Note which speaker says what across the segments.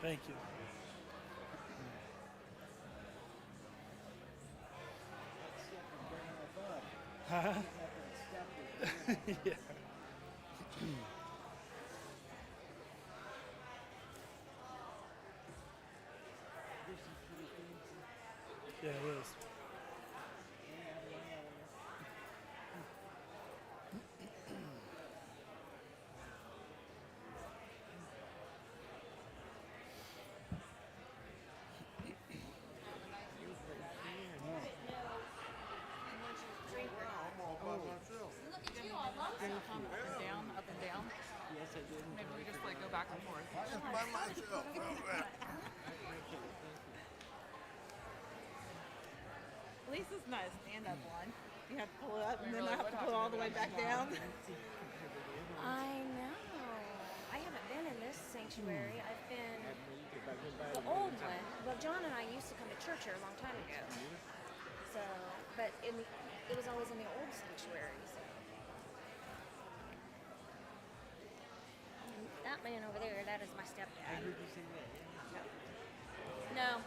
Speaker 1: Thank you. Huh? Yeah. Yeah, it is.
Speaker 2: Look at you, I love it. Up and down.
Speaker 3: Yes, I did.
Speaker 2: Maybe we just like go back and forth.
Speaker 4: By myself.
Speaker 5: At least it's not a stand-up one. You have to pull it up and then I have to pull it all the way back down.
Speaker 6: I know. I haven't been in this sanctuary. I've been the old one. Well, John and I used to come to church here a long time ago. So, but it was always in the old sanctuary. So. And that man over there, that is my stepdad.
Speaker 3: I heard you say that.
Speaker 6: No.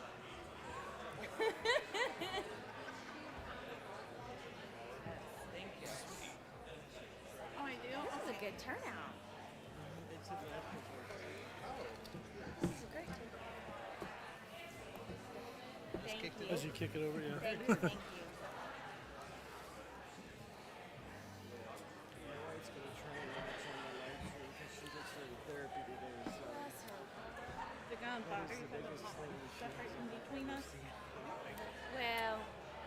Speaker 2: Thank you.
Speaker 5: Oh, I do?
Speaker 6: This is a good turnout.
Speaker 3: It's a bad picture.
Speaker 6: This is a great turnout. Thank you.
Speaker 1: As you kick it over, yeah.
Speaker 6: Thank you. Thank you.
Speaker 3: My wife's going to try and watch on my live stream because she just started therapy today. So
Speaker 6: Bless her.
Speaker 5: The gunfire.
Speaker 3: that is the biggest thing that she
Speaker 5: Stuff right
Speaker 3: has
Speaker 5: in between us.
Speaker 6: Well,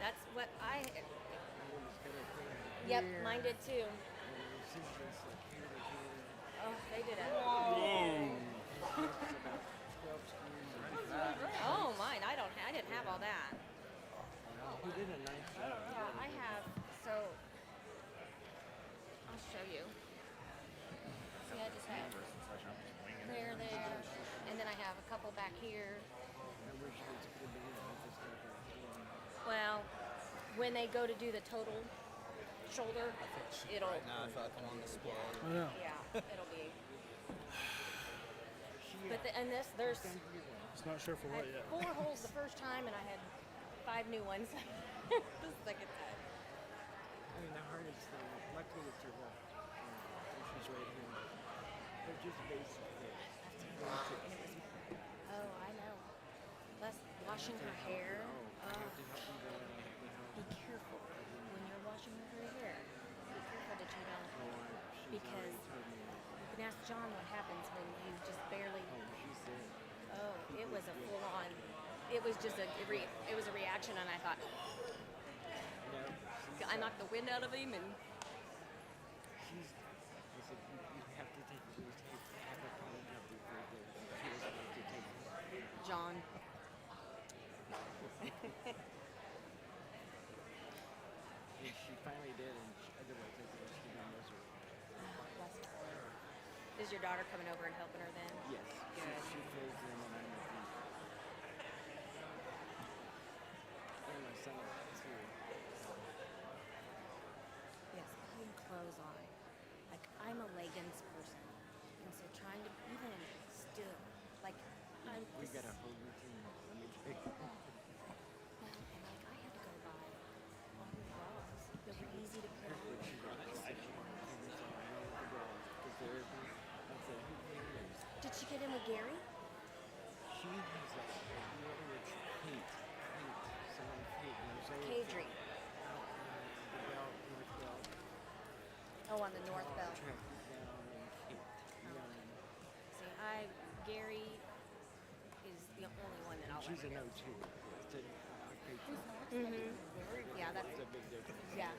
Speaker 6: that's what I.
Speaker 3: It's got a thing
Speaker 6: Yep,
Speaker 3: here,
Speaker 6: mine did too.
Speaker 3: and it's just like here to here.
Speaker 6: Oh, they did it.
Speaker 3: It's about 12 screens.
Speaker 6: Oh, mine. I didn't have all that.
Speaker 3: He did a nice job.
Speaker 6: Yeah, I have. So I'll show you. See, I just have there, and then I have a couple back here.
Speaker 3: I wish it was could have been. I just got that.
Speaker 6: Well, when they go to do the total shoulder, it'll.
Speaker 4: Now I feel like I'm on display.
Speaker 1: I know.
Speaker 6: Yeah, it'll be. But and there's.
Speaker 1: Just not sure for
Speaker 6: I
Speaker 1: what
Speaker 6: had
Speaker 1: yet.
Speaker 6: 4 holes the first time, and I had 5 new ones the second time.
Speaker 3: I mean, the hardest thing, luckily it's her left. She's right here. They're just basic things.
Speaker 6: And it was. Oh, I know. Plus washing her hair.
Speaker 3: I have to help you there. I have to help.
Speaker 6: Be careful when you're washing her hair. Be careful that you don't,
Speaker 3: She's
Speaker 6: because
Speaker 3: already told me.
Speaker 6: you can ask John what happens when you just barely.
Speaker 3: She's there.
Speaker 6: Oh, it was a full-on. It was just it was a reaction, and I thought
Speaker 3: No,
Speaker 6: I knocked the wind out of him, and
Speaker 3: she's. I said, you have to take these tapes. Have a phone up before she doesn't like to take them.
Speaker 6: John.
Speaker 3: And she finally did, and otherwise I think she'd be miserable.
Speaker 6: Bless her. Is your daughter coming over and helping her then?
Speaker 3: Yes. She fills in and I'm with you. And my son too.
Speaker 6: Yes, putting clothes on. Like, I'm a leggings person. And so trying to, even still, like,
Speaker 3: We got a whole routine. Let me tell you.
Speaker 6: And like, I had to go buy all the bras that were easy to put on.
Speaker 3: She got it. I should know the girls. Because they're, I said, who cares?
Speaker 6: Did she get in with Gary?
Speaker 3: She has like, you know, it's hate. Someone hate. And there's always
Speaker 6: Kadri.
Speaker 3: out the belt, north belt.
Speaker 6: Oh, on the North Belt.
Speaker 3: Track you down and hate.
Speaker 6: See, Gary is the only one that I'll
Speaker 3: She's
Speaker 6: ever
Speaker 3: a
Speaker 6: get.
Speaker 3: no too. It's a, patron.
Speaker 6: Yeah, that's
Speaker 3: It's a big difference.
Speaker 6: yeah.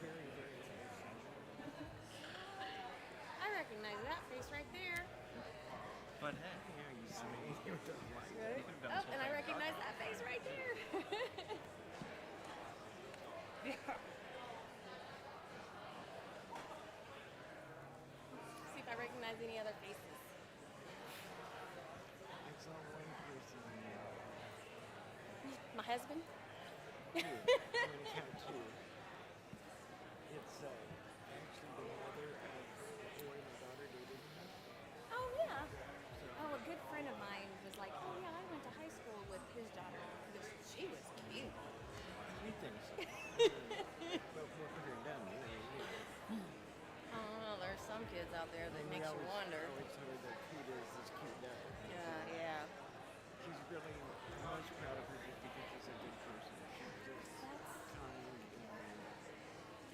Speaker 3: Very, very nice.
Speaker 6: I recognize that face right there.
Speaker 4: But hey,
Speaker 3: Yeah, you see me. You don't like it.
Speaker 6: Oh, and I recognize that face right there. See if I recognize any other faces.
Speaker 3: It's all one person.
Speaker 6: My husband?
Speaker 3: Two. I'm gonna count two. It's actually the mother of the boy my daughter dated.
Speaker 6: Oh yeah. out there that makes you wonder.
Speaker 3: I always told her that Kuda is this cute dog.
Speaker 6: Yeah.
Speaker 3: She's really, I'm most proud of her just because she's a good person. She's just kind and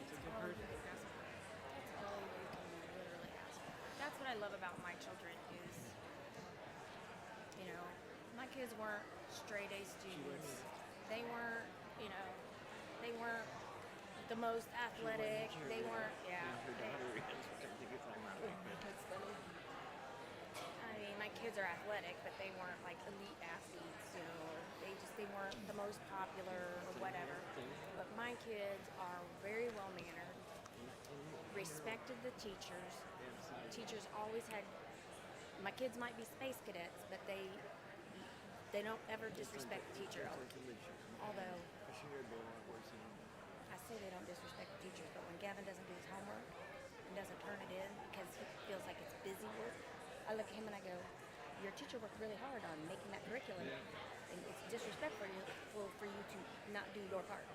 Speaker 3: it's a good person.
Speaker 6: That's all you can literally ask for. That's what I love about my children is, my kids weren't straight A students. They weren't, they weren't the most athletic. They weren't,
Speaker 3: Her daughter is, which I think is ironic.
Speaker 6: That's funny. I mean, my kids are athletic, but they weren't like elite athletes, or they weren't the most popular or whatever. But my kids are very well mannered, respected the teachers. Teachers always had. My kids might be space cadets, but they don't ever disrespect the teacher. Although I say they don't disrespect the teachers, but when Gavin doesn't do his homework and doesn't turn it in because he feels like it's busy work, I look at him and I go, "Your teacher worked really hard on making that curriculum, and it's disrespectful for you to not do your part."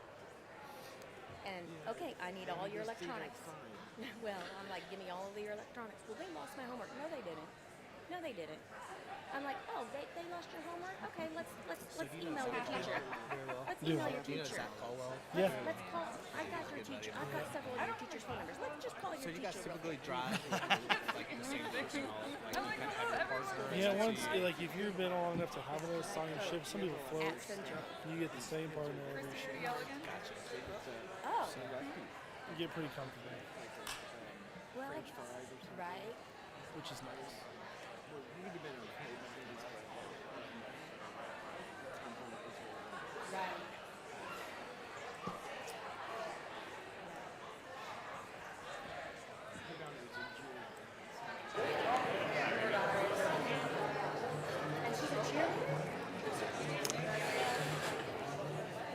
Speaker 6: And okay, I need all your electronics. Well, I'm like, give me all of your electronics. Well, they lost my homework. No, they didn't. I'm like, oh, they lost your homework? Okay, let's email your teacher. Let's email your
Speaker 4: Do you know
Speaker 6: teacher.
Speaker 4: Zach Caldwell?
Speaker 1: Yeah.
Speaker 6: Let's call. I got your teacher. I've got several of your teacher's phone numbers. Let's just call your
Speaker 4: So do you guys
Speaker 6: teacher.
Speaker 4: typically drive like the same person all like you kind of have your partner?
Speaker 1: Yeah, once like if you've been long enough to have a assigned ship, some people float. You get the same partner every shift.
Speaker 6: Oh,
Speaker 1: You get pretty comfortable,
Speaker 6: well, right.
Speaker 1: which is nice.
Speaker 3: We'd have been okay, but then it's like,
Speaker 6: Right. And she's a cheerleader?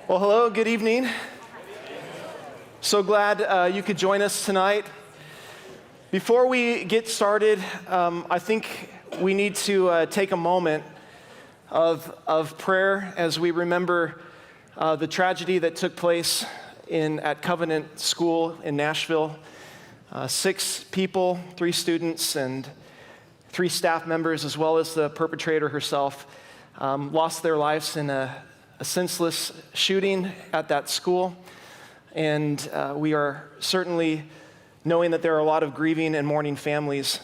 Speaker 7: Well, hello, good evening. So glad you could join us tonight. Before we get started, I think we need to take a moment of prayer as we remember the tragedy that took place at Covenant School in Nashville. 6 people, 3 students, and 3 staff members, as well as the perpetrator herself, lost their lives in a senseless shooting at that school. And we are certainly knowing that there are a lot of grieving and mourning families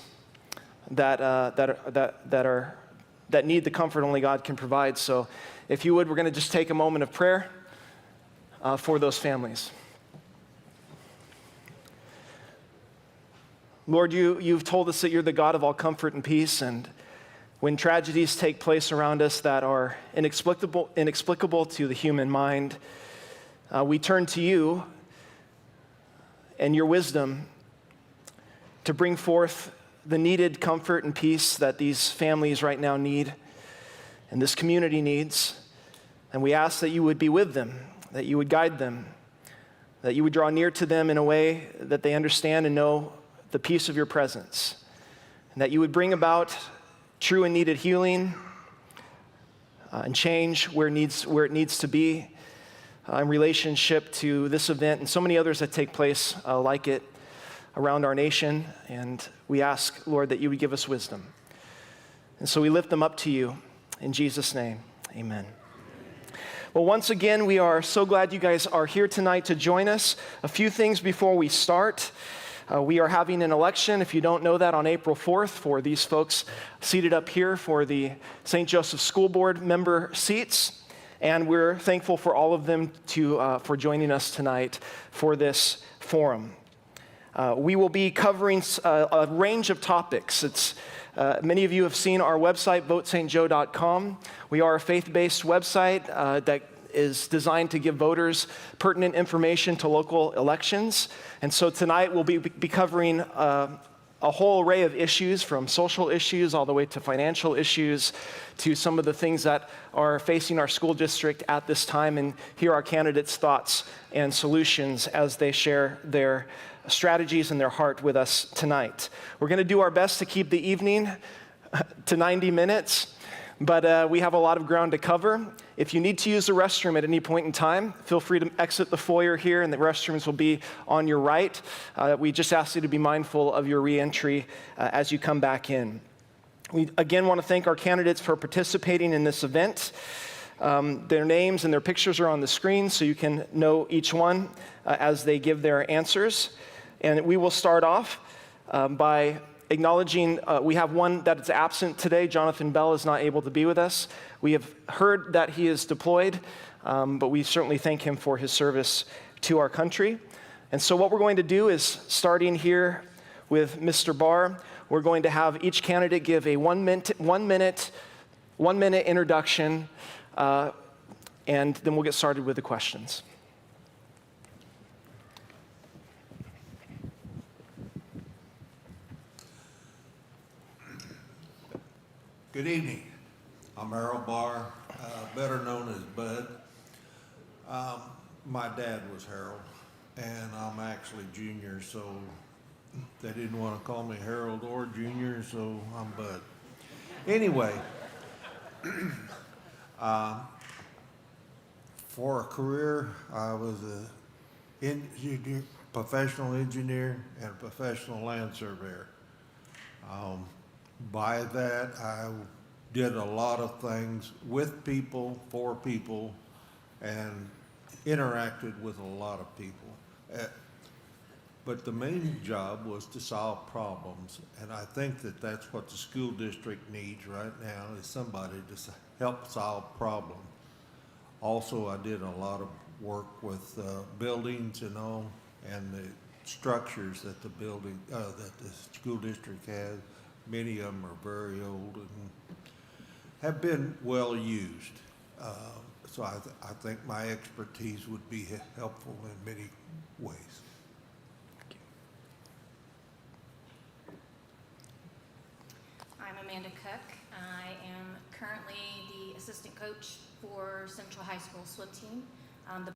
Speaker 7: that need the comfort only God can provide. So if you would, we're going to just take a moment of prayer for those families. Lord, you've told us that you're the God of all comfort and peace, and when tragedies take place around us that are inexplicable to the human mind, we turn to you and your wisdom to bring forth the needed comfort and peace that these families right now need and this community needs. And we ask that you would be with them, that you would guide them, that you would draw near to them in a way that they understand and know the peace of your presence, and that you would bring about true and needed healing and change where it needs to be in relationship to this event and so many others that take place like it around our nation. And we ask, Lord, that you would give us wisdom. And so we lift them up to you in Jesus' name. Amen. Well, once again, we are so glad you guys are here tonight to join us. A few things before we start. We are having an election, if you don't know that, on April 4th for these folks seated up here for the St. Joseph School Board member seats. And we're thankful for all of them for joining us tonight for this forum. We will be covering a range of topics. Many of you have seen our website, votestjoe.com. We are a faith-based website that is designed to give voters pertinent information to local elections. And so tonight we'll be covering a whole array of issues, from social issues all the way to financial issues, to some of the things that are facing our school district at this time, and hear our candidates' thoughts and solutions as they share their strategies and their heart with us tonight. We're going to do our best to keep the evening to 90 minutes, but we have a lot of ground to cover. If you need to use the restroom at any point in time, feel free to exit the foyer here, and the restrooms will be on your right. We just ask you to be mindful of your reentry as you come back in. We again want to thank our candidates for participating in this event. Their names and their pictures are on the screen, so you can know each one as they give their answers. And we will start off by acknowledging we have one that is absent today. Jonathan Bell is not able to be with us. We have heard that he is deployed, but we certainly thank him for his service to our country. And so what we're going to do is, starting here with Mr. Barr, we're going to have each candidate give a one minute introduction, and then we'll get started with the questions.
Speaker 8: Good evening. I'm Errol Barr, better known as Bud. My dad was Harold, and I'm actually Junior, so they didn't want to call me Harold or Junior, so I'm Bud. Anyway, for a career, I was a professional engineer and a professional land surveyor. By that, I did a lot of things with people, for people, and interacted with a lot of people. But the main job was to solve problems, and I think that that's what the school district needs right now, is somebody to help solve problems. Also, I did a lot of work with buildings and all, and the structures that the school district has. Many of them are very old and have been well used. So I think my expertise would be helpful in many ways.
Speaker 9: I'm Amanda Cook. I am currently the assistant coach for Central High School swim team. The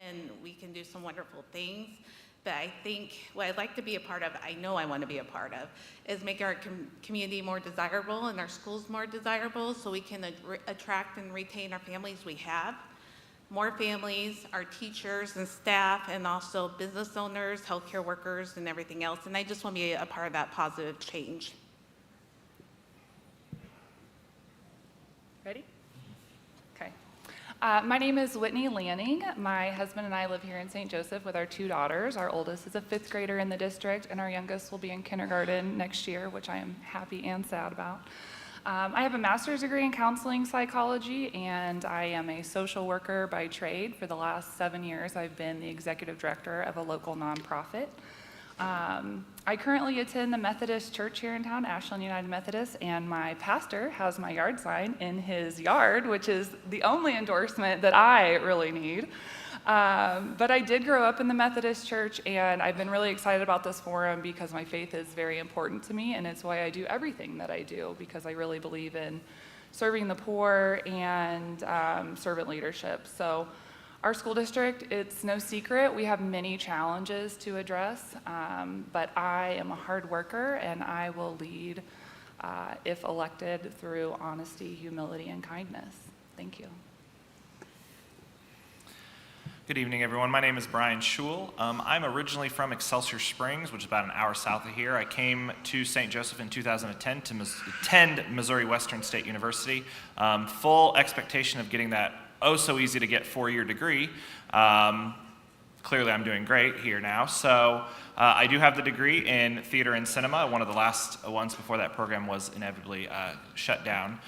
Speaker 10: and we can do some wonderful things. But I think what I'd like to be a part of, I know I want to be a part of, is make our community more desirable and our schools more desirable so we can attract and retain our families we have. More families, our teachers and staff, and also business owners, healthcare workers, and everything else. And I just want to be a part of that positive change.
Speaker 2: Ready? Okay. My name is Whitney Lanning. My husband and I live here in St. Joseph with our 2 daughters. Our oldest is a 5th grader in the district, and our youngest will be in kindergarten next year, which I am happy and sad about. I have a master's degree in counseling psychology, and I am a social worker by trade. For the last 7 years, I've been the executive director of a local nonprofit. I currently attend the Methodist church here in town, Ashland United Methodist, and my pastor has my yard sign in his yard, which is the only endorsement that I really need. But I did grow up in the Methodist church, and I've been really excited about this forum because my faith is very important to me, and it's why I do everything that I do, because I really believe in serving the poor and servant leadership. So our school district, it's no secret, we have many challenges to address, but I am a hard worker, and I will lead, if elected, through honesty, humility, and kindness. Thank you.
Speaker 11: Good evening, everyone. My name is Brian Schul. I'm originally from Excelsior Springs, which is about an hour south of here. I came to St. Joseph in 2010 to attend Missouri Western State University. Full expectation of getting that so easy to get 4-year degree. Clearly, I'm doing great here now. So I do have the degree in theater and cinema, one of the last ones before that program was inevitably shut down.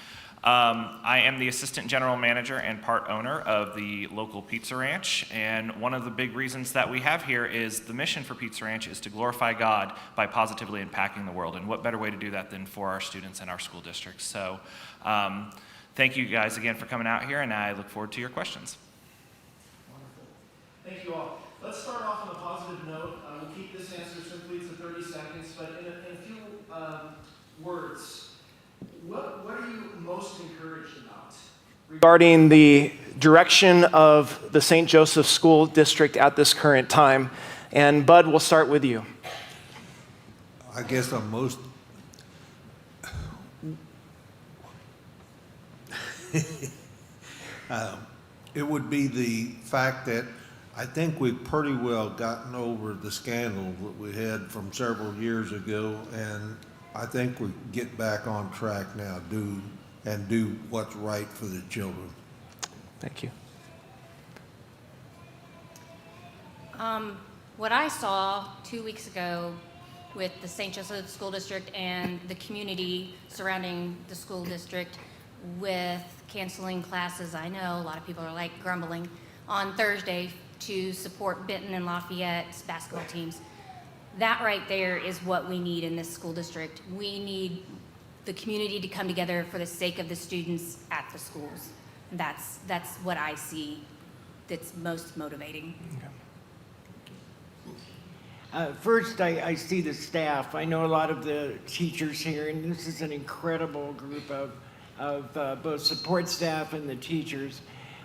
Speaker 11: I am the assistant general manager and part owner of the local Pizza Ranch, and one of the big reasons that we have here is the mission for Pizza Ranch is to glorify God by positively impacting the world, and what better way to do that than for our students and our school districts. So thank you guys again for coming out here, and I look forward to your questions.
Speaker 7: Wonderful. Thank you all. Let's start off on a positive note. We'll keep this answer simply to 30 seconds, but in a few words, what are you most encouraged about regarding the direction of the St. Joseph School District at this current time? And Bud, we'll start with you.
Speaker 8: I guess I'm most it would be the fact that I think we've pretty well gotten over the scandal that we had from several years ago, and I think we get back on track now, do what's right for the children.
Speaker 7: Thank you.
Speaker 9: What I saw 2 weeks ago with the St. Joseph School District and the community surrounding the school district with canceling classes, I know a lot of people are like grumbling, on Thursday to support Benton and Lafayette's basketball teams. That right there is what we need in this school district. We need the community to come together for the sake of the students at the schools. That's what I see that's most motivating.
Speaker 3: First, I see the staff. I know a lot of the teachers here, and this is an incredible group of both support staff and the teachers.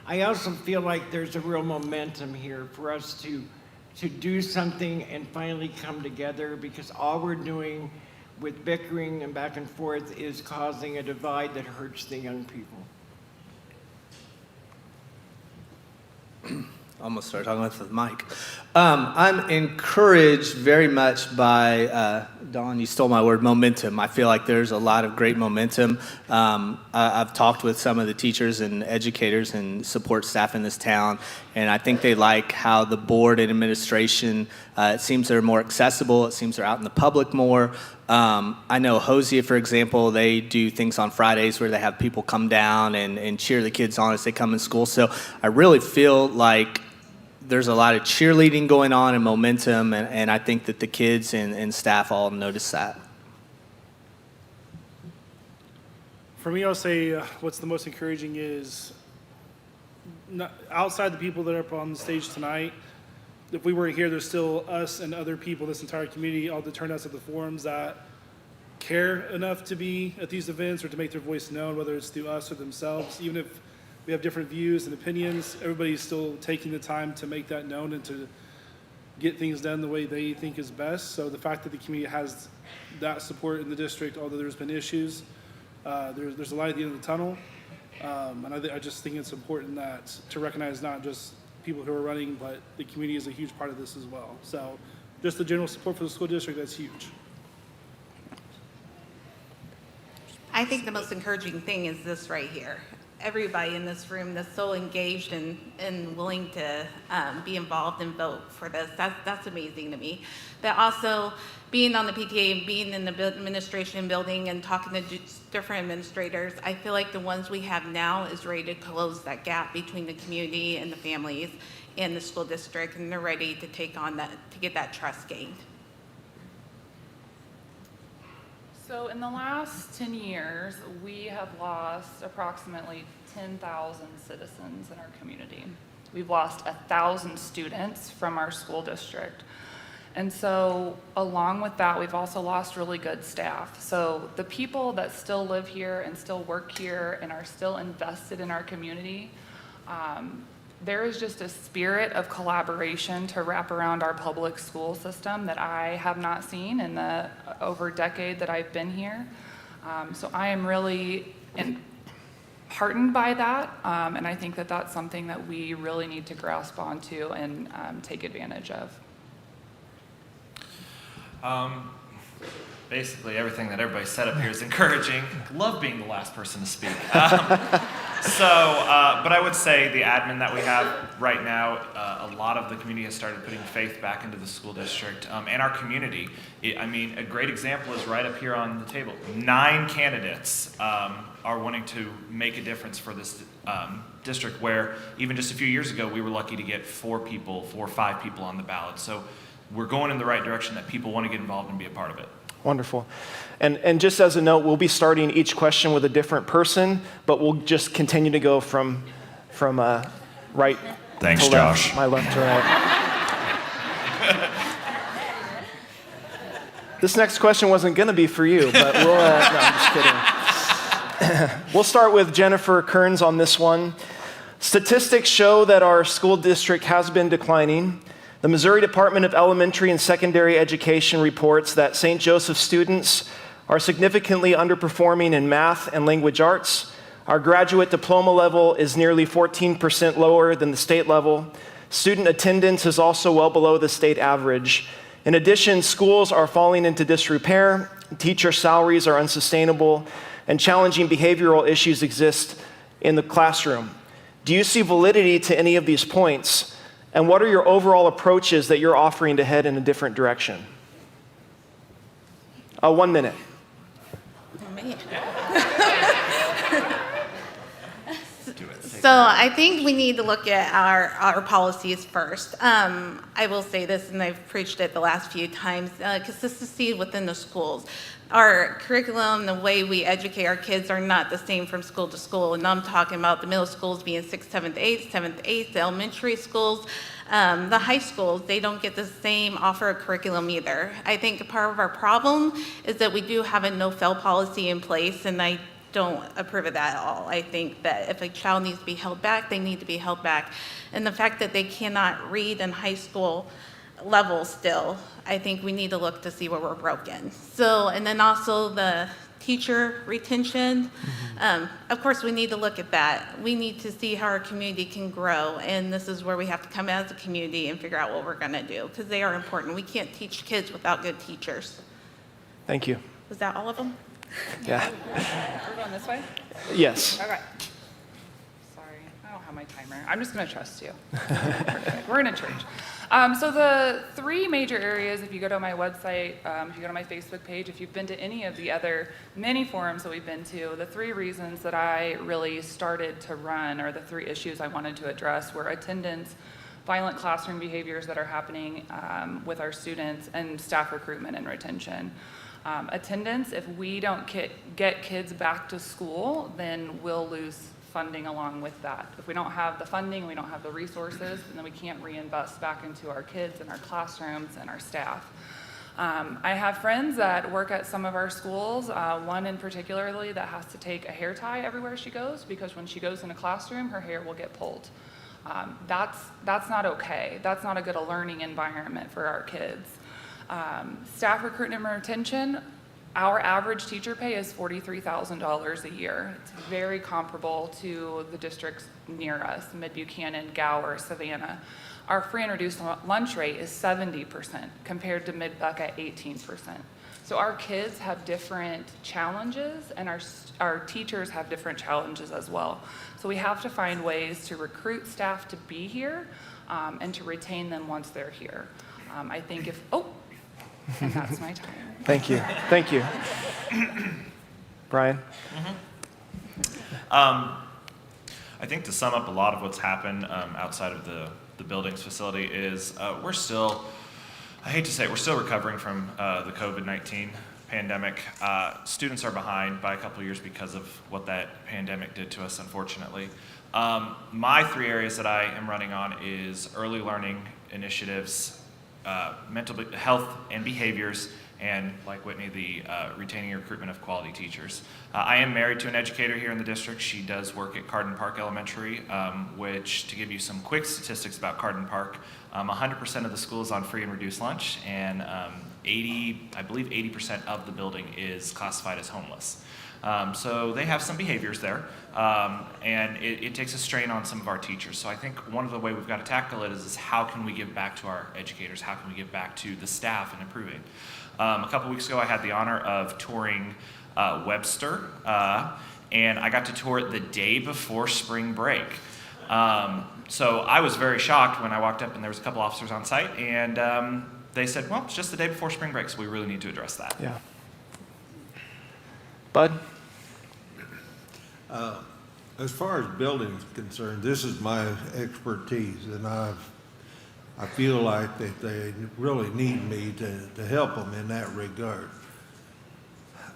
Speaker 3: I also feel like there's a real momentum here for us to do something and finally come together, because all we're doing with bickering and back and forth is causing a divide that hurts the young people.
Speaker 4: Almost started talking with the mic. I'm encouraged very much by, Dawn, you stole my word, momentum. I feel like there's a lot of great momentum. I've talked with some of the teachers and educators and support staff in this town, and I think they like how the board and administration, it seems they're more accessible. It seems they're out in the public more. I know Hosea, for example, they do things on Fridays where they have people come down and cheer the kids on as they come in school. So I really feel like there's a lot of cheerleading going on and momentum, and I think that the kids and staff all notice that.
Speaker 1: For me, I'll say what's the most encouraging is outside the people that are up on the stage tonight. If we were here, there's still us and other people, this entire community, all the turnouts at the forums that care enough to be at these events or to make their voice known, whether it's through us or themselves. Even if we have different views and opinions. Everybody's still taking the time to make that known and to get things done the way they think is best. So the fact that the community has that support in the district, although there's been issues, there's a light at the end of the tunnel. And I just think it's important that to recognize not just people who are running, but the community is a huge part of this as well. So just the general support for the school district, that's huge.
Speaker 10: I think the most encouraging thing is this right here. Everybody in this room that's so engaged and willing to be involved and vote for this. That's amazing to me. But also being on the PTA and being in the administration building and talking to different administrators, I feel like the ones we have now is ready to close that gap between the community and the families and the school district, and they're ready to take on that, to get that trust gained.
Speaker 2: So in the last 10 years, we have lost approximately 10,000 citizens in our community. We've lost 1,000 students from our school district. And so along with that, we've also lost really good staff. So the people that still live here and still work here and are still invested in our community, there is just a spirit of collaboration to wrap around our public school system that I have not seen in the over decade that I've been here. So I am really heartened by that, and I think that that's something that we really need to grasp onto and take advantage of.
Speaker 11: Basically, everything that everybody said up here is encouraging. Love being the last person to speak. But I would say the admin that we have right now, a lot of the community has started putting faith back into the school district and our community. A great example is right up here on the table. 9 candidates are wanting to make a difference for this district, where even just a few years ago, we were lucky to get 4 or 5 people on the ballot. So we're going in the right direction that people want to get involved and be a part of it.
Speaker 7: Wonderful. And just as a note, we'll be starting each question with a different person, but we'll just continue to go from right
Speaker 11: Thanks,
Speaker 7: to left,
Speaker 11: Josh.
Speaker 7: my left to right. This next question wasn't going to be for you, but we'll, no, I'm just kidding. We'll start with Jennifer Kearns on this one. Statistics show that our school district has been declining. The Missouri Department of Elementary and Secondary Education reports that St. Joseph students are significantly underperforming in math and language arts. Our graduate diploma level is nearly 14% lower than the state level. Student attendance is also well below the state average. In addition, schools are falling into disrepair, teacher salaries are unsustainable, and challenging behavioral issues exist in the classroom. Do you see validity to any of these points? And what are your overall approaches that you're offering to head in a different direction? 1 minute.
Speaker 10: Oh, man. So I think we need to look at our policies first. I will say this, and I've preached it the last few times, consistency within the schools. Our curriculum, the way we educate our kids are not the same from school to school. And I'm talking about the middle schools being 6th, 7th, 8th, 7th, 8th, the elementary schools. The high schools, they don't get the same offer of curriculum either. I think part of our problem is that we do have a no-fail policy in place, and I don't approve of that at all. I think that if a child needs to be held back, they need to be held back. And the fact that they cannot read in high school level still, I think we need to look to see where we're broken. So, and then also the teacher retention. Of course, we need to look at that. We need to see how our community can grow, and this is where we have to come as a community and figure out what we're gonna do, because they are important. We can't teach kids without good teachers.
Speaker 7: Thank you.
Speaker 10: Was that all of them?
Speaker 7: Yeah.
Speaker 2: We're going this way?
Speaker 7: Yes.
Speaker 2: Okay. Sorry, I don't have my timer. I'm just going to trust you. Perfect. We're in a church. So the 3 major areas, if you go to my website, if you go to my Facebook page, if you've been to any of the other many forums that we've been to, the 3 reasons that I really started to run, or the 3 issues I wanted to address, were attendance, violent classroom behaviors that are happening with our students, and staff recruitment and retention. Attendance, if we don't get kids back to school, then we'll lose funding along with that. If we don't have the funding, we don't have the resources, then we can't reinvest back into our kids and our classrooms and our staff. I have friends that work at some of our schools, one in particularly that has to take a hair tie everywhere she goes because when she goes in a classroom, her hair will get pulled. That's not okay. That's not a good learning environment for our kids. Staff recruitment and retention, our average teacher pay is $43,000 a year. It's very comparable to the districts near us, Mid-Buchanan, Gower, Savannah. Our free and reduced lunch rate is 70% compared to Mid-Buck at 18%. So our kids have different challenges and our teachers have different challenges as well. So we have to find ways to recruit staff to be here and to retain them once they're here. I think and that's my time.
Speaker 7: Thank you. Thank you. Brian?
Speaker 11: I think to sum up a lot of what's happened outside of the buildings facility is we're still, I hate to say it, we're still recovering from the COVID-19 pandemic. Students are behind by a couple of years because of what that pandemic did to us, unfortunately. My 3 areas that I am running on is early learning initiatives, mental health and behaviors, and like Whitney, the retaining and recruitment of quality teachers. I am married to an educator here in the district. She does work at Carden Park Elementary, which, to give you some quick statistics about Carden Park, 100% of the school is on free and reduced lunch, and I believe 80% of the building is classified as homeless. So they have some behaviors there, and it takes a strain on some of our teachers. So I think one of the ways we've got to tackle it is how can we give back to our educators? How can we give back to the staff and improving? A couple weeks ago, I had the honor of touring Webster, and I got to tour it the day before spring break. So I was very shocked when I walked up and there was a couple officers on site, and they said, well, it's just the day before spring break, so we really need to address that.
Speaker 7: Yeah. Bud?
Speaker 8: As far as buildings concerned, this is my expertise, and I feel like that they really need me to help them in that regard.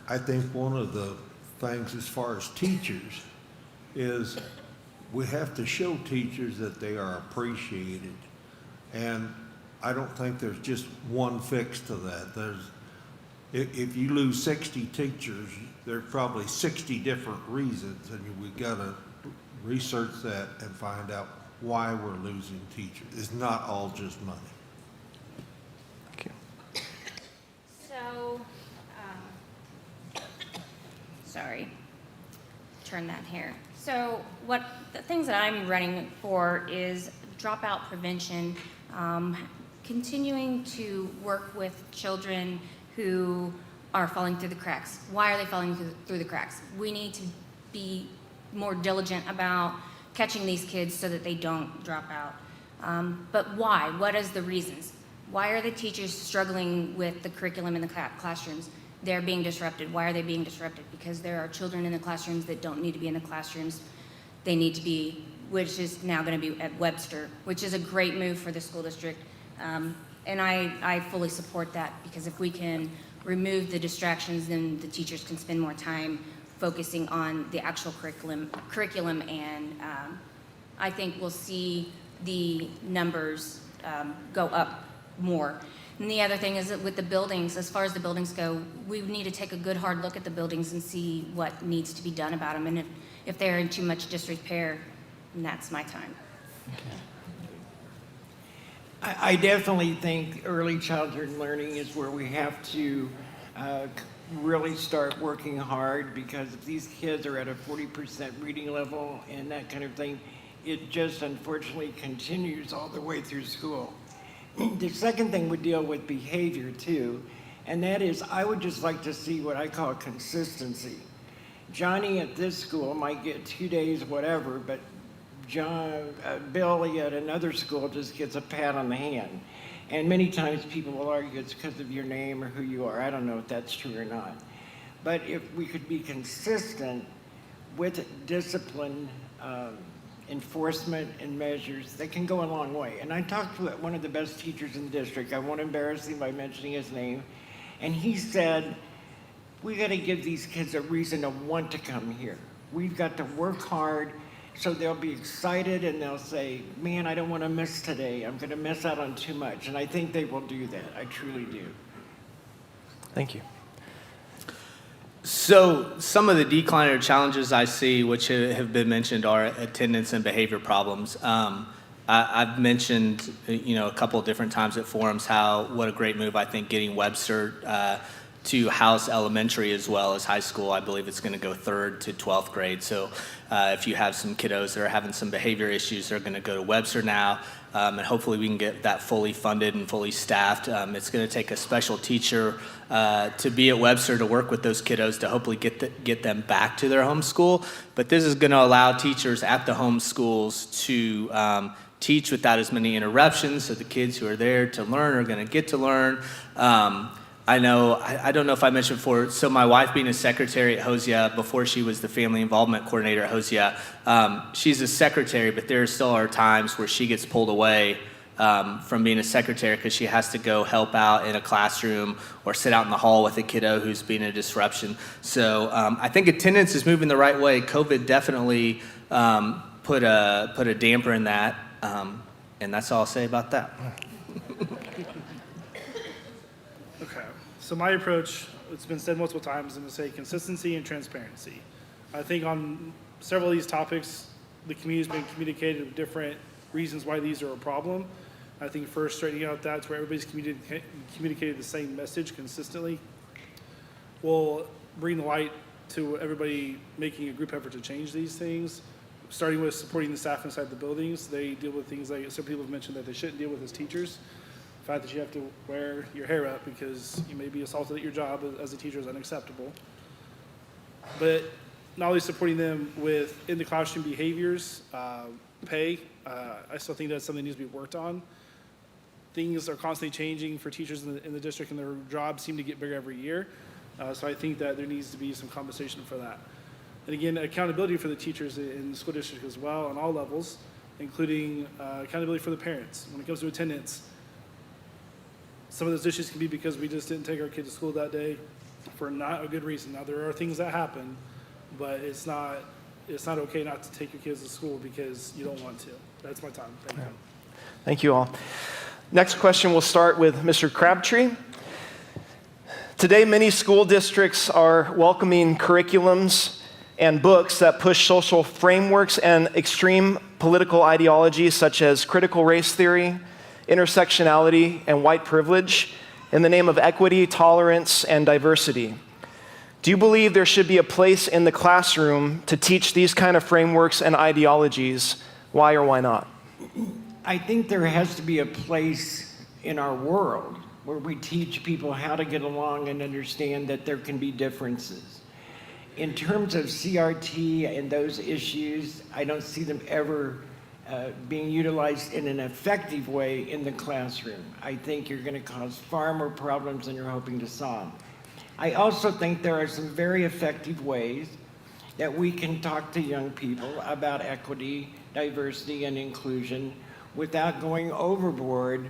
Speaker 8: I think one of the things as far as teachers is we have to show teachers that they are appreciated. And I don't think there's just one fix to that. If you lose 60 teachers, there's probably 60 different reasons, and we've got to research that and find out why we're losing teachers. It's not all just money.
Speaker 7: Thank you.
Speaker 9: So, sorry, turn that here. So the things that I'm running for is dropout prevention, continuing to work with children who are falling through the cracks. Why are they falling through the cracks? We need to be more diligent about catching these kids so that they don't drop out. But why? What is the reasons? Why are the teachers struggling with the curriculum in the classrooms? They're being disrupted. Why are they being disrupted? Because there are children in the classrooms that don't need to be in the classrooms. They need to be, which is now going to be at Webster, which is a great move for the school district. And I fully support that, because if we can remove the distractions, then the teachers can spend more time focusing on the actual curriculum, and I think we'll see the numbers go up more. And the other thing is that with the buildings, as far as the buildings go, we need to take a good hard look at the buildings and see what needs to be done about them, and if they're in too much disrepair, then that's my time.
Speaker 3: I definitely think early childhood learning is where we have to really start working hard, because if these kids are at a 40% reading level and that kind of thing, it just unfortunately continues all the way through school. The second thing would deal with behavior too, and that is I would just like to see what I call consistency. Johnny at this school might get 2 days whatever, but Billy at another school just gets a pat on the hand. And many times people will argue it's because of your name or who you are. I don't know if that's true or not. But if we could be consistent with discipline, enforcement, and measures, they can go a long way. And I talked to one of the best teachers in the district. I won't embarrass him by mentioning his name. And he said, we got to give these kids a reason to want to come here. We've got to work hard, so they'll be excited and they'll say, man, I don't want to miss today. I'm going to miss out on too much. And I think they will do that. I truly do.
Speaker 7: Thank you.
Speaker 4: So some of the decline or challenges I see, which have been mentioned, are attendance and behavior problems. I've mentioned, a couple of different times at forums what a great move I think getting Webster to house elementary as well as high school. I believe it's going to go 3rd to 12th grade. So if you have some kiddos that are having some behavior issues, they're going to go to Webster now. And hopefully we can get that fully funded and fully staffed. It's going to take a special teacher to be at Webster to work with those kiddos to hopefully get them back to their home school. But this is going to allow teachers at the home schools to teach without as many interruptions, so the kids who are there to learn are going to get to learn. I don't know if I mentioned before, so my wife being a secretary at Hosea before she was the family involvement coordinator at Hosea, she's a secretary, but there still are times where she gets pulled away from being a secretary because she has to go help out in a classroom or sit out in the hall with a kiddo who's being a disruption. So I think attendance is moving the right way. COVID definitely put a damper in that, and that's all I'll say about that.
Speaker 1: Okay, so my approach, it's been said multiple times, I'm going to say consistency and transparency. I think on several of these topics, the community's been communicated different reasons why these are a problem. I think first straightening out that to where everybody's communicated the same message consistently will bring the light to everybody making a group effort to change these things, starting with supporting the staff inside the buildings. They deal with things like some people have mentioned that they shouldn't deal with as teachers. The fact that you have to wear your hair up because you may be assaulted at your job as a teacher is unacceptable. But not only supporting them with in the classroom behaviors, pay, I still think that's something that needs to be worked on. Things are constantly changing for teachers in the district, and their jobs seem to get bigger every year. So I think that there needs to be some compensation for that. And again, accountability for the teachers in the school district as well on all levels, including accountability for the parents. When it comes to attendance, some of those issues can be because we just didn't take our kid to school that day for not a good reason. Now, there are things that happen, but it's not okay not to take your kids to school because you don't want to. That's my time. Thank you.
Speaker 7: Thank you all. Next question, we'll start with Mr. Crabtree. Today, many school districts are welcoming curriculums and books that push social frameworks and extreme political ideologies such as critical race theory, intersectionality, and white privilege in the name of equity, tolerance, and diversity. Do you believe there should be a place in the classroom to teach these kind of frameworks and ideologies? Why or why not?
Speaker 3: I think there has to be a place in our world where we teach people how to get along and understand that there can be differences. In terms of CRT and those issues, I don't see them ever being utilized in an effective way in the classroom. I think you're going to cause far more problems than you're hoping to solve. I also think there are some very effective ways that we can talk to young people about equity, diversity, and inclusion without going overboard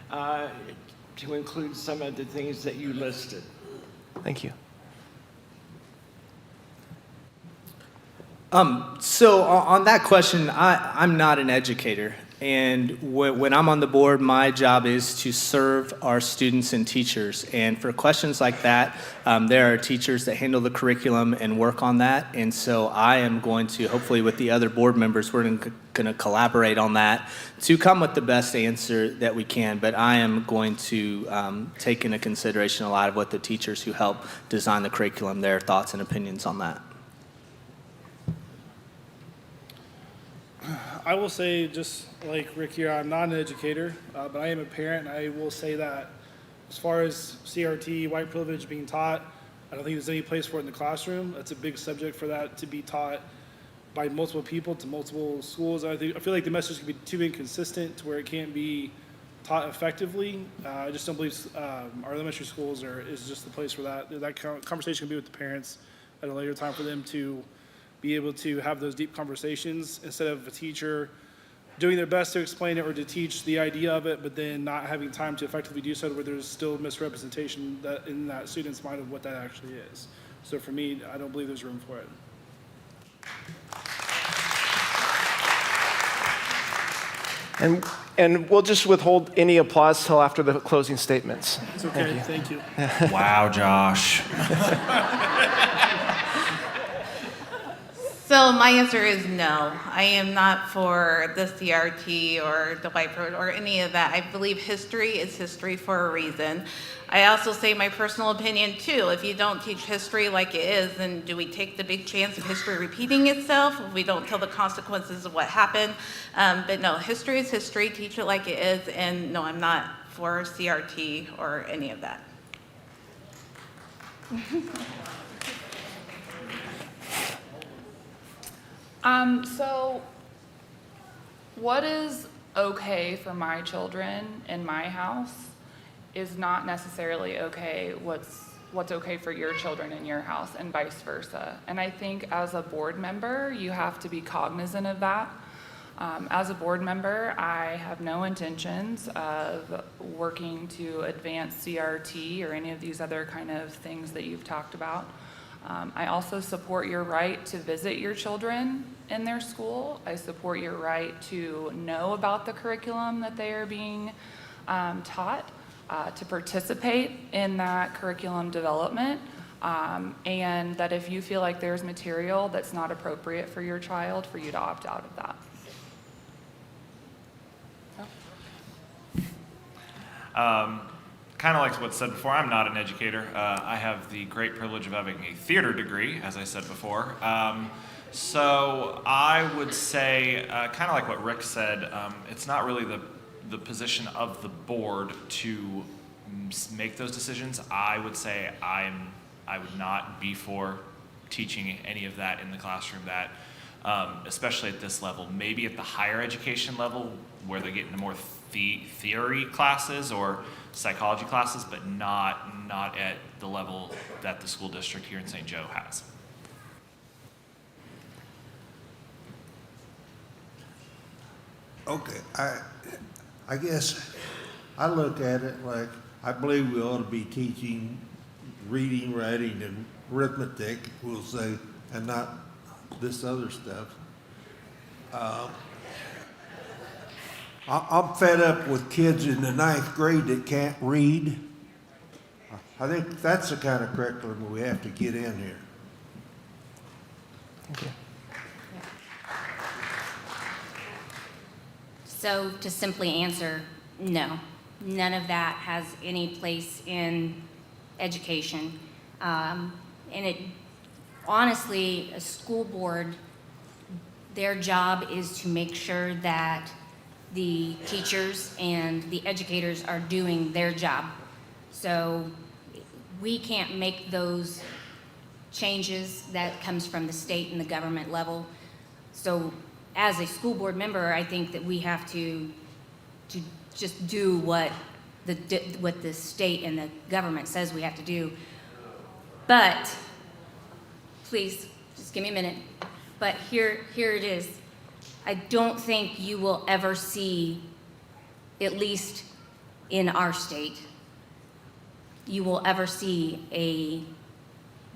Speaker 3: to include some of the things that you listed.
Speaker 7: Thank you.
Speaker 4: So on that question, I'm not an educator. And when I'm on the board, my job is to serve our students and teachers. And for questions like that, there are teachers that handle the curriculum and work on that. And so I am going to, hopefully with the other board members, we're going to collaborate on that to come with the best answer that we can. But I am going to take into consideration a lot of what the teachers who help design the curriculum, their thoughts and opinions on that.
Speaker 1: I will say, just like Rick here, I'm not an educator, but I am a parent, and I will say that as far as CRT, white privilege being taught, I don't think there's any place for it in the classroom. That's a big subject for that to be taught by multiple people to multiple schools. I feel like the message can be too inconsistent to where it can't be taught effectively. I just don't believe our elementary schools is just the place for that. That conversation can be with the parents at a later time for them to be able to have those deep conversations instead of a teacher doing their best to explain it or to teach the idea of it, but then not having time to effectively do so where there's still misrepresentation that in that student's mind of what that actually is. So for me, I don't believe there's room for it.
Speaker 7: And we'll just withhold any applause till after the closing statements.
Speaker 1: It's okay, thank you.
Speaker 11: Wow, Josh.
Speaker 10: So my answer is no. I am not for the CRT or the whiteboard or any of that. I believe history is history for a reason. I also say my personal opinion too. If you don't teach history like it is, then do we take the big chance of history repeating itself if we don't tell the consequences of what happened? But no, history is history. Teach it like it is. And no, I'm not for CRT or any of that.
Speaker 2: So what is okay for my children in my house is not necessarily okay what's okay for your children in your house, and vice versa. And I think as a board member, you have to be cognizant of that. As a board member, I have no intentions of working to advance CRT or any of these other kind of things that you've talked about. I also support your right to visit your children in their school. I support your right to know about the curriculum that they are being taught, to participate in that curriculum development, and that if you feel like there's material that's not appropriate for your child, for you to opt out of that.
Speaker 11: Kind of like what's said before, I'm not an educator. I have the great privilege of having a theater degree, as I said before. So I would say, kind of like what Rick said, it's not really the position of the board to make those decisions. I would say I would not be for teaching any of that in the classroom, that especially at this level. Maybe at the higher education level where they get into more theory classes or psychology classes, but not at the level that the school district here in St. Joe has.
Speaker 8: Okay, I guess I look at it like I believe we ought to be teaching reading, writing, and arithmetic, we'll say, and not this other stuff. I'm fed up with kids in the 9th grade that can't read. I think that's the kind of curriculum we have to get in here.
Speaker 7: Okay.
Speaker 9: So to simply answer, no, none of that has any place in education. And it, honestly, a school board, their job is to make sure that the teachers and the educators are doing their job. So we can't make those changes. That comes from the state and the government level. So as a school board member, I think that we have to just do what the state and the government says we have to do. But please, just give me a minute. But here it is. I don't think you will ever see, at least in our state, you will ever see a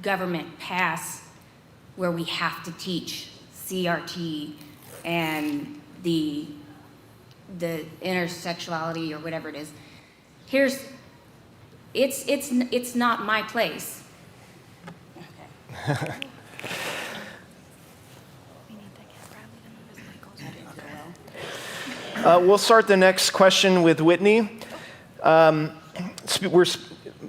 Speaker 9: government pass where we have to teach CRT and the intersexuality or whatever it is. It's not my place. Okay.
Speaker 7: We'll start the next question with Whitney. We've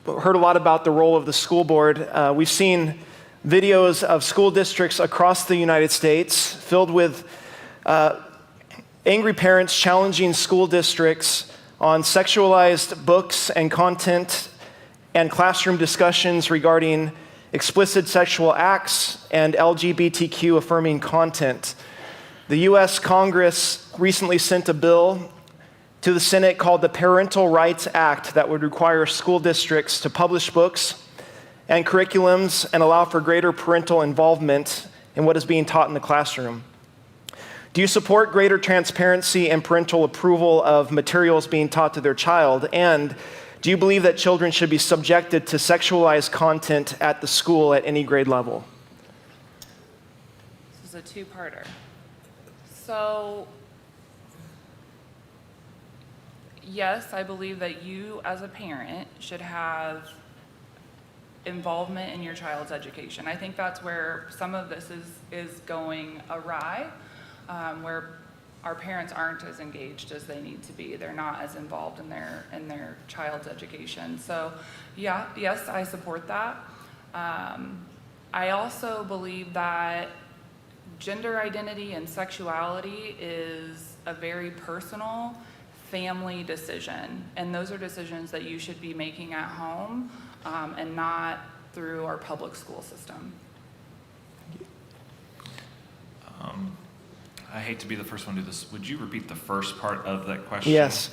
Speaker 7: heard a lot about the role of the school board. We've seen videos of school districts across the United States filled with angry parents challenging school districts on sexualized books and content and classroom discussions regarding explicit sexual acts and LGBTQ affirming content. The U.S. Congress recently sent a bill to the Senate called the Parental Rights Act that would require school districts to publish books and curriculums and allow for greater parental involvement in what is being taught in the classroom. Do you support greater transparency and parental approval of materials being taught to their child? And do you believe that children should be subjected to sexualized content at the school at any grade level?
Speaker 2: This is a two-parter. So yes, I believe that you as a parent should have involvement in your child's education. I think that's where some of this is going awry, where our parents aren't as engaged as they need to be. They're not as involved in their child's education. So yeah, yes, I support that. I also believe that gender identity and sexuality is a very personal family decision, and those are decisions that you should be making at home, and not through our public school system.
Speaker 11: I hate to be the first one to do this. Would you repeat the first part of that question?
Speaker 7: Yes.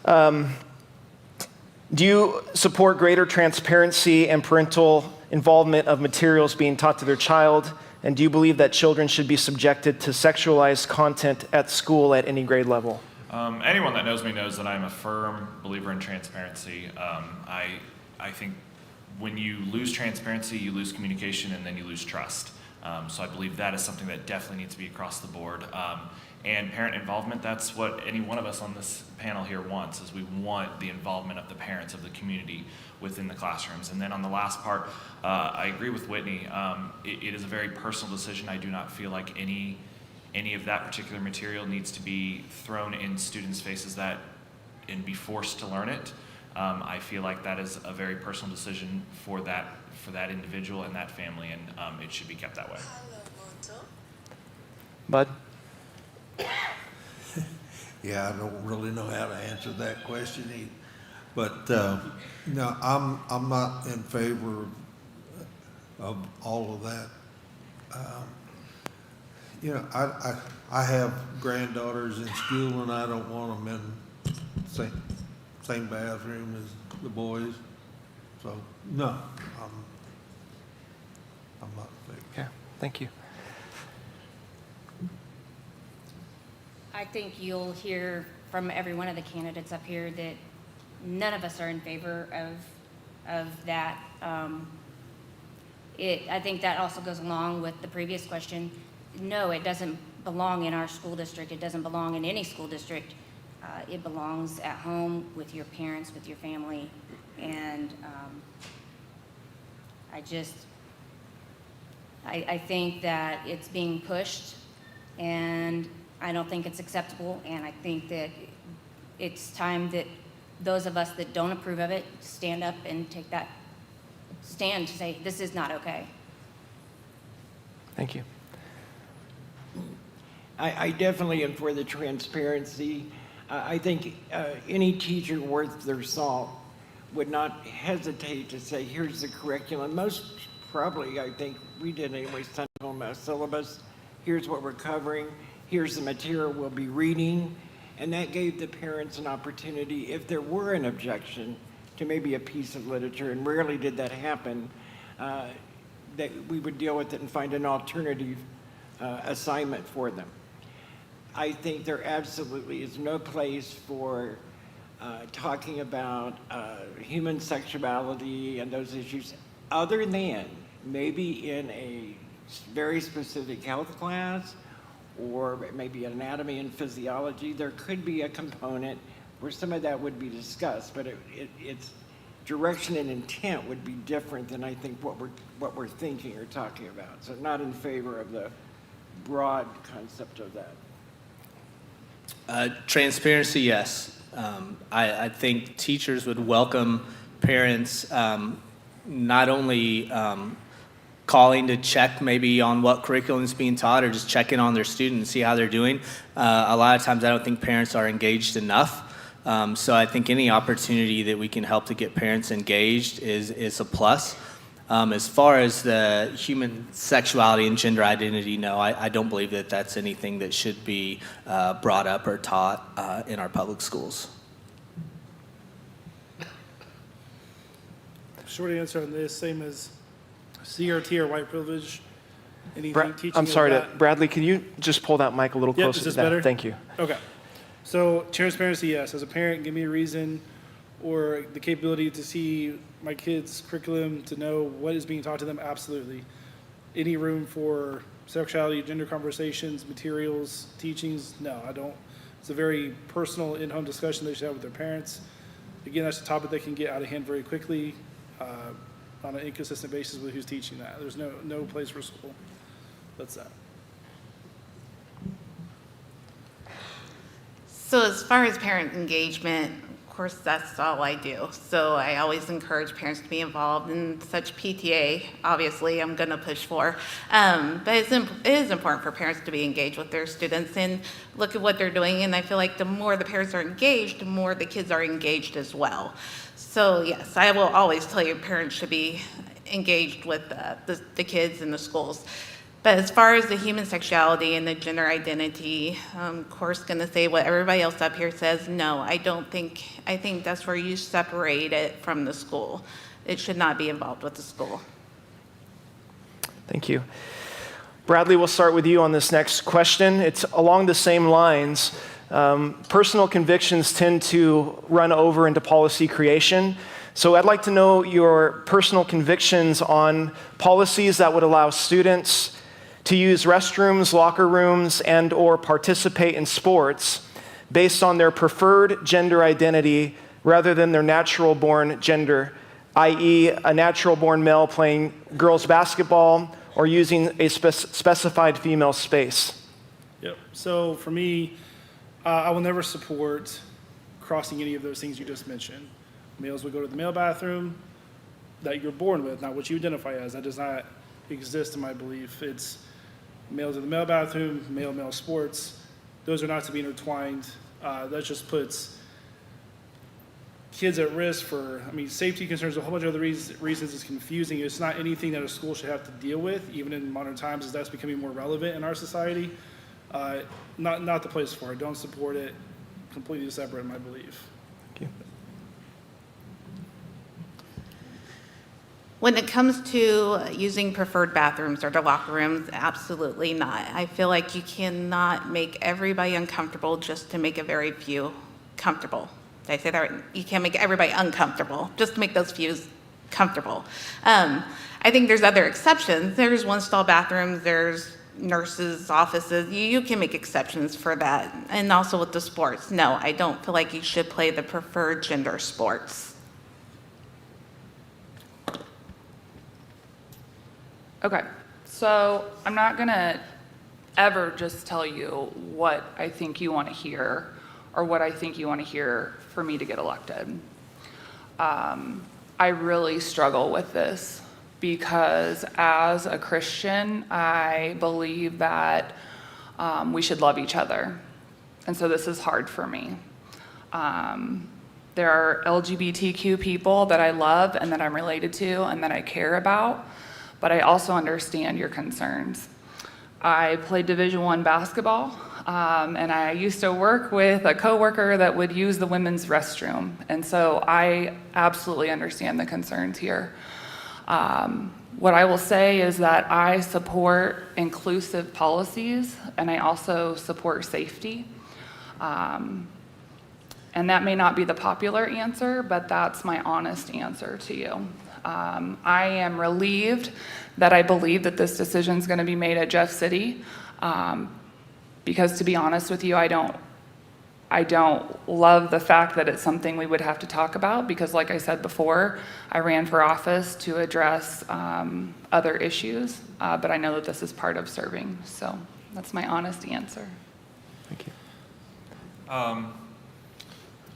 Speaker 7: Do you support greater transparency and parental involvement of materials being taught to their child? And do you believe that children should be subjected to sexualized content at school at any grade level?
Speaker 11: Anyone that knows me knows that I'm a firm believer in transparency. I think when you lose transparency, you lose communication, and then you lose trust. So I believe that is something that definitely needs to be across the board. And parent involvement, that's what any one of us on this panel here wants, is we want the involvement of the parents of the community within the classrooms. And then on the last part, I agree with Whitney. It is a very personal decision. I do not feel like any of that particular material needs to be thrown in students' faces and be forced to learn it. I feel like that is a very personal decision for that individual and that family, and it should be kept that way.
Speaker 7: Bud?
Speaker 8: Yeah, I don't really know how to answer that question either. But no, I'm not in favor of all of that. You know, I have granddaughters in school, and I don't want them in same bathroom as the boys. So no, I'm not in favor.
Speaker 7: Okay, thank you.
Speaker 9: I think you'll hear from every one of the candidates up here that none of us are in favor of that. I think that also goes along with the previous question. No, it doesn't belong in our school district. It doesn't belong in any school district. It belongs at home with your parents, with your family, and I think that it's being pushed, and I don't think it's acceptable, and I think that it's time that those of us that don't approve of it stand up and take that stand to say, this is not okay.
Speaker 7: Thank you.
Speaker 3: I definitely am for the transparency. I think any teacher worth their salt would not hesitate to say, here's the curriculum. Most probably, I think we did anyway, send home a syllabus. Here's what we're covering. Here's the material we'll be reading. And that gave the parents an opportunity, if there were an objection to maybe a piece of literature, and rarely did that happen, that we would deal with it and find an alternative assignment for them. I think there absolutely is no place for talking about human sexuality and those issues other than maybe in a very specific health class or maybe anatomy and physiology. There could be a component where some of that would be discussed, but its direction and intent would be different than I think what we're thinking or talking about. So not in favor of the broad concept of that.
Speaker 4: Transparency, yes. I think teachers would welcome parents not only calling to check maybe on what curriculum is being taught or just check in on their student and see how they're doing. A lot of times I don't think parents are engaged enough. So I think any opportunity that we can help to get parents engaged is a plus. As far as the human sexuality and gender identity, no, I don't believe that that's anything that should be brought up or taught in our public schools.
Speaker 1: Short answer on this, same as CRT or white privilege. Anything teaching
Speaker 7: I'm sorry,
Speaker 1: of that?
Speaker 7: Bradley, can you just pull that mic a little
Speaker 1: Yep,
Speaker 7: closer
Speaker 1: is
Speaker 7: to
Speaker 1: this
Speaker 7: that?
Speaker 1: better?
Speaker 7: Thank you.
Speaker 1: Okay. So transparency, yes. As a parent, give me a reason or the capability to see my kids' curriculum, to know what is being taught to them, absolutely. Any room for sexuality, gender conversations, materials, teachings, no, I don't It's a very personal in-home discussion they should have with their parents. Again, that's a topic that can get out of hand very quickly on an inconsistent basis with who's teaching that. There's no place for school. That's that.
Speaker 10: So as far as parent engagement, of course, that's all I do. So I always encourage parents to be involved in such PTA. Obviously, I'm going to push for. But it is important for parents to be engaged with their students and look at what they're doing. And I feel like the more the parents are engaged, the more the kids are engaged as well. So yes, I will always tell you parents should be engaged with the kids in the schools. But as far as the human sexuality and the gender identity, of course, going to say what everybody else up here says. No, I think that's where you separate it from the school. It should not be involved with the school.
Speaker 7: Thank you. Bradley, we'll start with you on this next question. It's along the same lines. Personal convictions tend to run over into policy creation. So I'd like to know your personal convictions on policies that would allow students to use restrooms, locker rooms, and or participate in sports based on their preferred gender identity rather than their natural-born gender, i.e. a natural-born male playing girls' basketball or using a specified female space.
Speaker 1: Yep. So for me, I will never support crossing any of those things you just mentioned. Males will go to the male bathroom that you're born with, not what you identify as. That does not exist in my belief. It's males in the male bathroom, male sports. Those are not to be intertwined. That just puts kids at risk for, safety concerns, a whole bunch of other reasons it's confusing. It's not anything that a school should have to deal with, even in modern times, as that's becoming more relevant in our society. Not the place for it. Don't support it. Completely separate in my belief.
Speaker 7: Thank you.
Speaker 10: When it comes to using preferred bathrooms or the locker rooms, absolutely not. I feel like you cannot make everybody uncomfortable just to make a very few comfortable. Did I say that right? You can't make everybody uncomfortable just to make those few comfortable. I think there's other exceptions. There's one-stall bathrooms, there's nurses' offices. You can make exceptions for that. And also with the sports. No, I don't feel like you should play the preferred gender sports.
Speaker 2: Okay, so I'm not gonna ever just tell you what I think you want to hear or what I think you want to hear for me to get elected. I really struggle with this because as a Christian, I believe that we should love each other. And so this is hard for me. There are LGBTQ people that I love and that I'm related to and that I care about, but I also understand your concerns. I played Division I basketball, and I used to work with a coworker that would use the women's restroom. And so I absolutely understand the concerns here. What I will say is that I support inclusive policies, and I also support safety. And that may not be the popular answer, but that's my honest answer to you. I am relieved that I believe that this decision is going to be made at Jeff City, because to be honest with you, I don't love the fact that it's something we would have to talk about, because like I said before, I ran for office to address other issues, but I know that this is part of serving, so that's my honest answer.
Speaker 7: Thank you.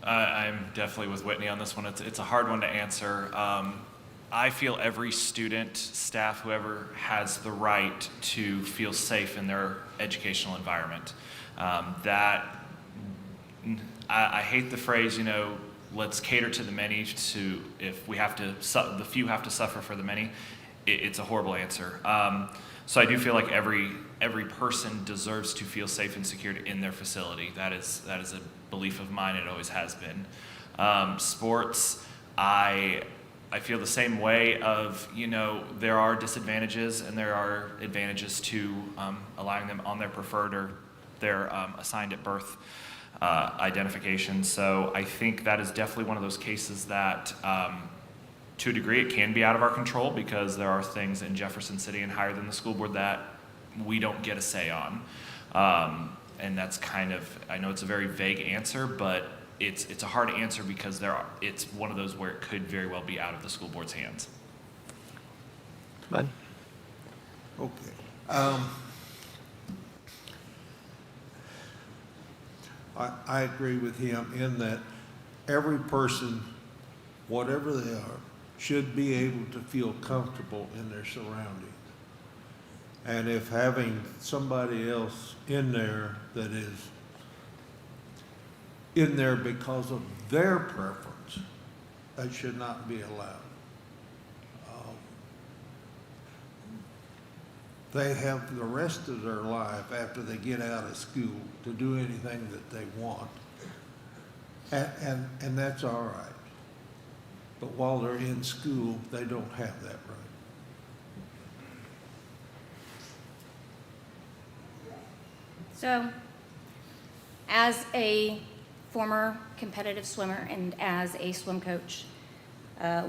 Speaker 11: I'm definitely with Whitney on this one. It's a hard one to answer. I feel every student, staff, whoever has the right to feel safe in their educational environment. I hate the phrase, let's cater to the many. If we have to, the few have to suffer for the many. It's a horrible answer. So I do feel like every person deserves to feel safe and secure in their facility. That is a belief of mine. It always has been. Sports, I feel the same way of, there are disadvantages and there are advantages to allowing them on their preferred or their assigned at birth identification. So I think that is definitely one of those cases that, to a degree, it can be out of our control because there are things in Jefferson City and higher than the school board that we don't get a say on. and that's kind of, I know it's a very vague answer, but it's a hard answer because it's one of those where it could very well be out of the school board's hands.
Speaker 7: Bud?
Speaker 8: Okay. I agree with him in that every person, whatever they are, should be able to feel comfortable in their surroundings. And if having somebody else in there that is in there because of their preference, that should not be allowed. They have the rest of their life after they get out of school to do anything that they want. And that's all right. But while they're in school, they don't have that right.
Speaker 9: So, as a former competitive swimmer and as a swim coach,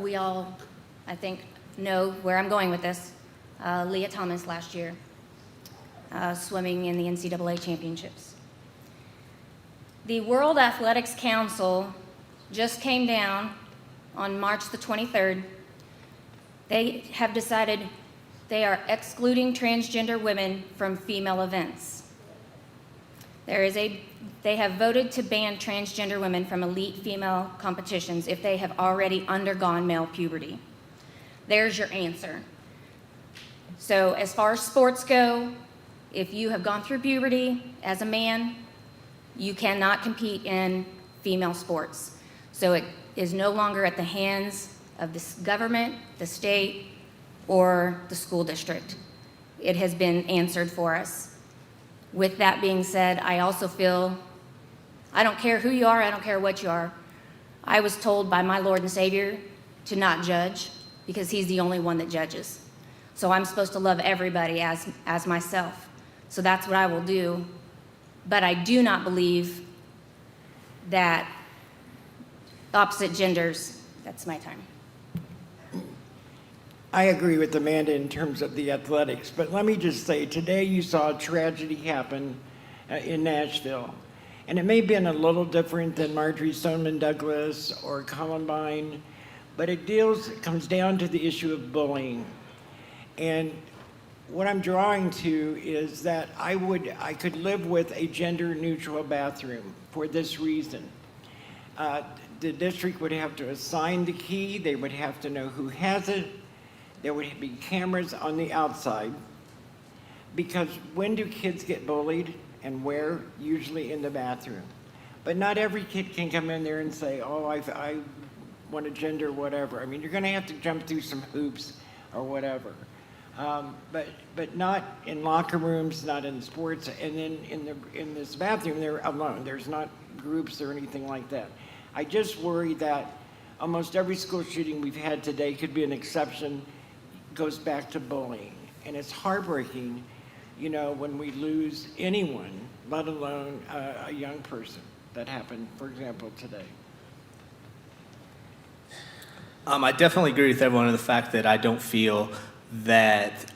Speaker 9: we all, I think, know where I'm going with this. Leah Thomas last year, swimming in the NCAA championships. The World Athletics Council just came down on March the 23rd. They have decided they are excluding transgender women from female events. They have voted to ban transgender women from elite female competitions if they have already undergone male puberty. There's your answer. So as far as sports go, if you have gone through puberty as a man, you cannot compete in female sports. So it is no longer at the hands of the government, the state, or the school district. It has been answered for us. With that being said, I also feel, I don't care who you are, I don't care what you are. I was told by my Lord and Savior to not judge because he's the only one that judges. So I'm supposed to love everybody as myself. So that's what I will do. But I do not believe that opposite genders, that's my time.
Speaker 3: I agree with Amanda in terms of the athletics, but let me just say, today you saw a tragedy happen in Nashville. And it may have been a little different than Marjorie Stoneman Douglas or Columbine, but it comes down to the issue of bullying. And what I'm drawing to is that I could live with a gender-neutral bathroom for this reason. The district would have to assign the key. They would have to know who has it. There would be cameras on the outside. Because when do kids get bullied and where? Usually in the bathroom. But not every kid can come in there and say, oh, I want a gender, whatever. I mean, you're going to have to jump through some hoops or whatever. But not in locker rooms, not in sports, and then in this bathroom, they're alone. There's not groups or anything like that. I just worry that almost every school shooting we've had today could be an exception, goes back to bullying. And it's heartbreaking, when we lose anyone, let alone a young person. That happened, for example, today.
Speaker 4: I definitely agree with everyone on the fact that I don't feel that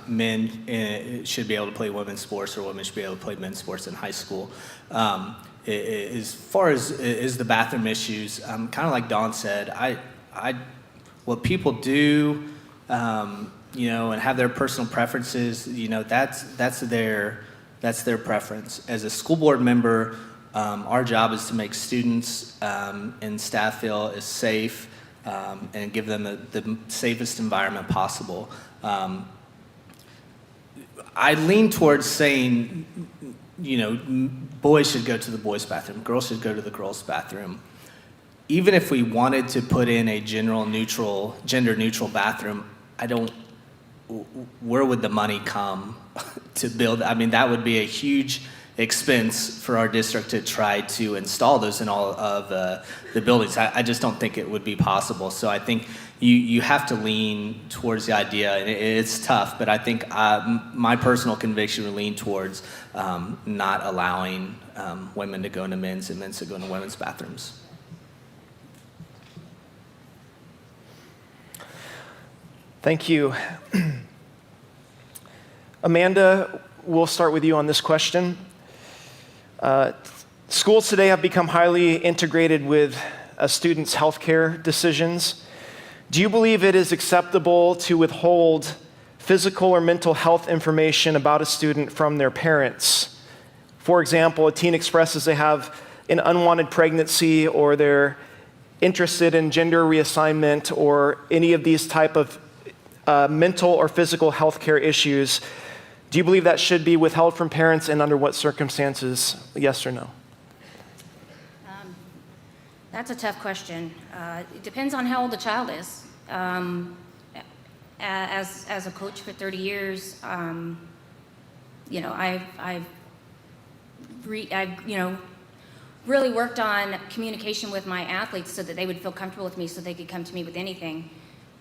Speaker 4: men should be able to play women's sports or women should be able to play men's sports in high school. As far as the bathroom issues, kind of like Dawn said, what people do, and have their personal preferences, that's their preference. As a school board member, our job is to make students and staff feel as safe and give them the safest environment possible. I lean towards saying, boys should go to the boys' bathroom, girls should go to the girls' bathroom. Even if we wanted to put in a gender neutral bathroom, where would the money come to build? I mean, that would be a huge expense for our district to try to install those in all of the buildings. I just don't think it would be possible. So I think you have to lean towards the idea, and it's tough, but I think my personal conviction would lean towards not allowing women to go into men's and men's to go into women's bathrooms.
Speaker 7: Thank you. Amanda, we'll start with you on this question. Schools today have become highly integrated with a student's healthcare decisions. Do you believe it is acceptable to withhold physical or mental health information about a student from their parents? For example, a teen expresses they have an unwanted pregnancy, or they're interested in gender reassignment, or any of these type of mental or physical health care issues. Do you believe that should be withheld from parents, and under what circumstances? Yes or no?
Speaker 9: That's a tough question. It depends on how old the child is. As a coach for 30 years, you know, I've really worked on communication with my athletes so that they would feel comfortable with me, so they could come to me with anything.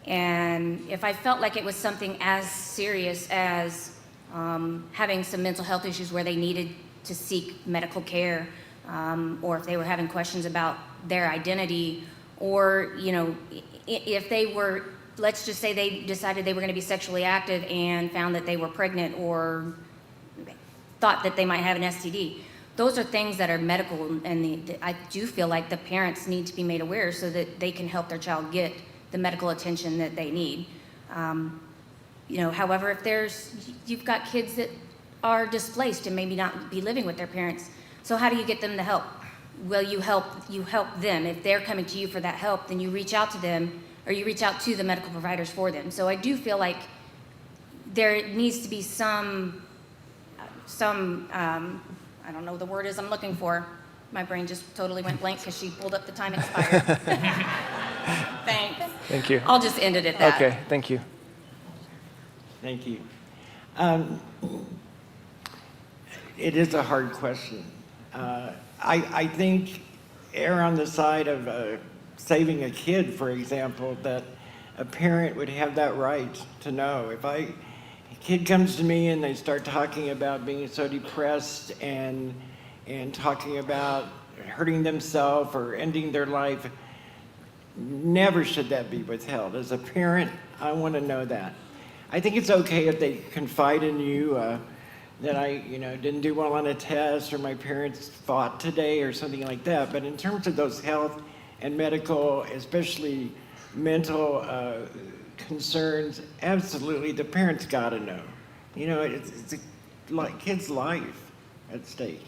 Speaker 9: And if I felt like it was something as serious as having some mental health issues where they needed to seek medical care, or if they were having questions about their identity, or, you know, if they were, let's just say they decided they were going to be sexually active and found that they were pregnant, or thought that they might have an STD. Those are things that are medical, and I do feel like the parents need to be made aware so that they can help their child get the medical attention that they need. You know, however, if you've got kids that are displaced and maybe not be living with their parents, so how do you get them the help? Well, you help them. If they're coming to you for that help, then you reach out to them, or you reach out to the medical providers for them. So I do feel like there needs to be some I don't know the word is I'm looking for. My brain just totally went blank because she pulled up the time expired. Thanks.
Speaker 7: Thank you.
Speaker 9: I'll just end it at that.
Speaker 7: Okay, thank you.
Speaker 3: Thank you. It is a hard question. I think err on the side of saving a kid, for example, that a parent would have that right to know. If a kid comes to me and they start talking about being so depressed and talking about hurting themselves or ending their life, never should that be withheld. As a parent, I want to know that. I think it's okay if they confide in you that I didn't do well on a test, or my parents fought today, or something like that. But in terms of those health and medical, especially mental concerns, absolutely, the parents got to know. You know, it's a kid's life at stake.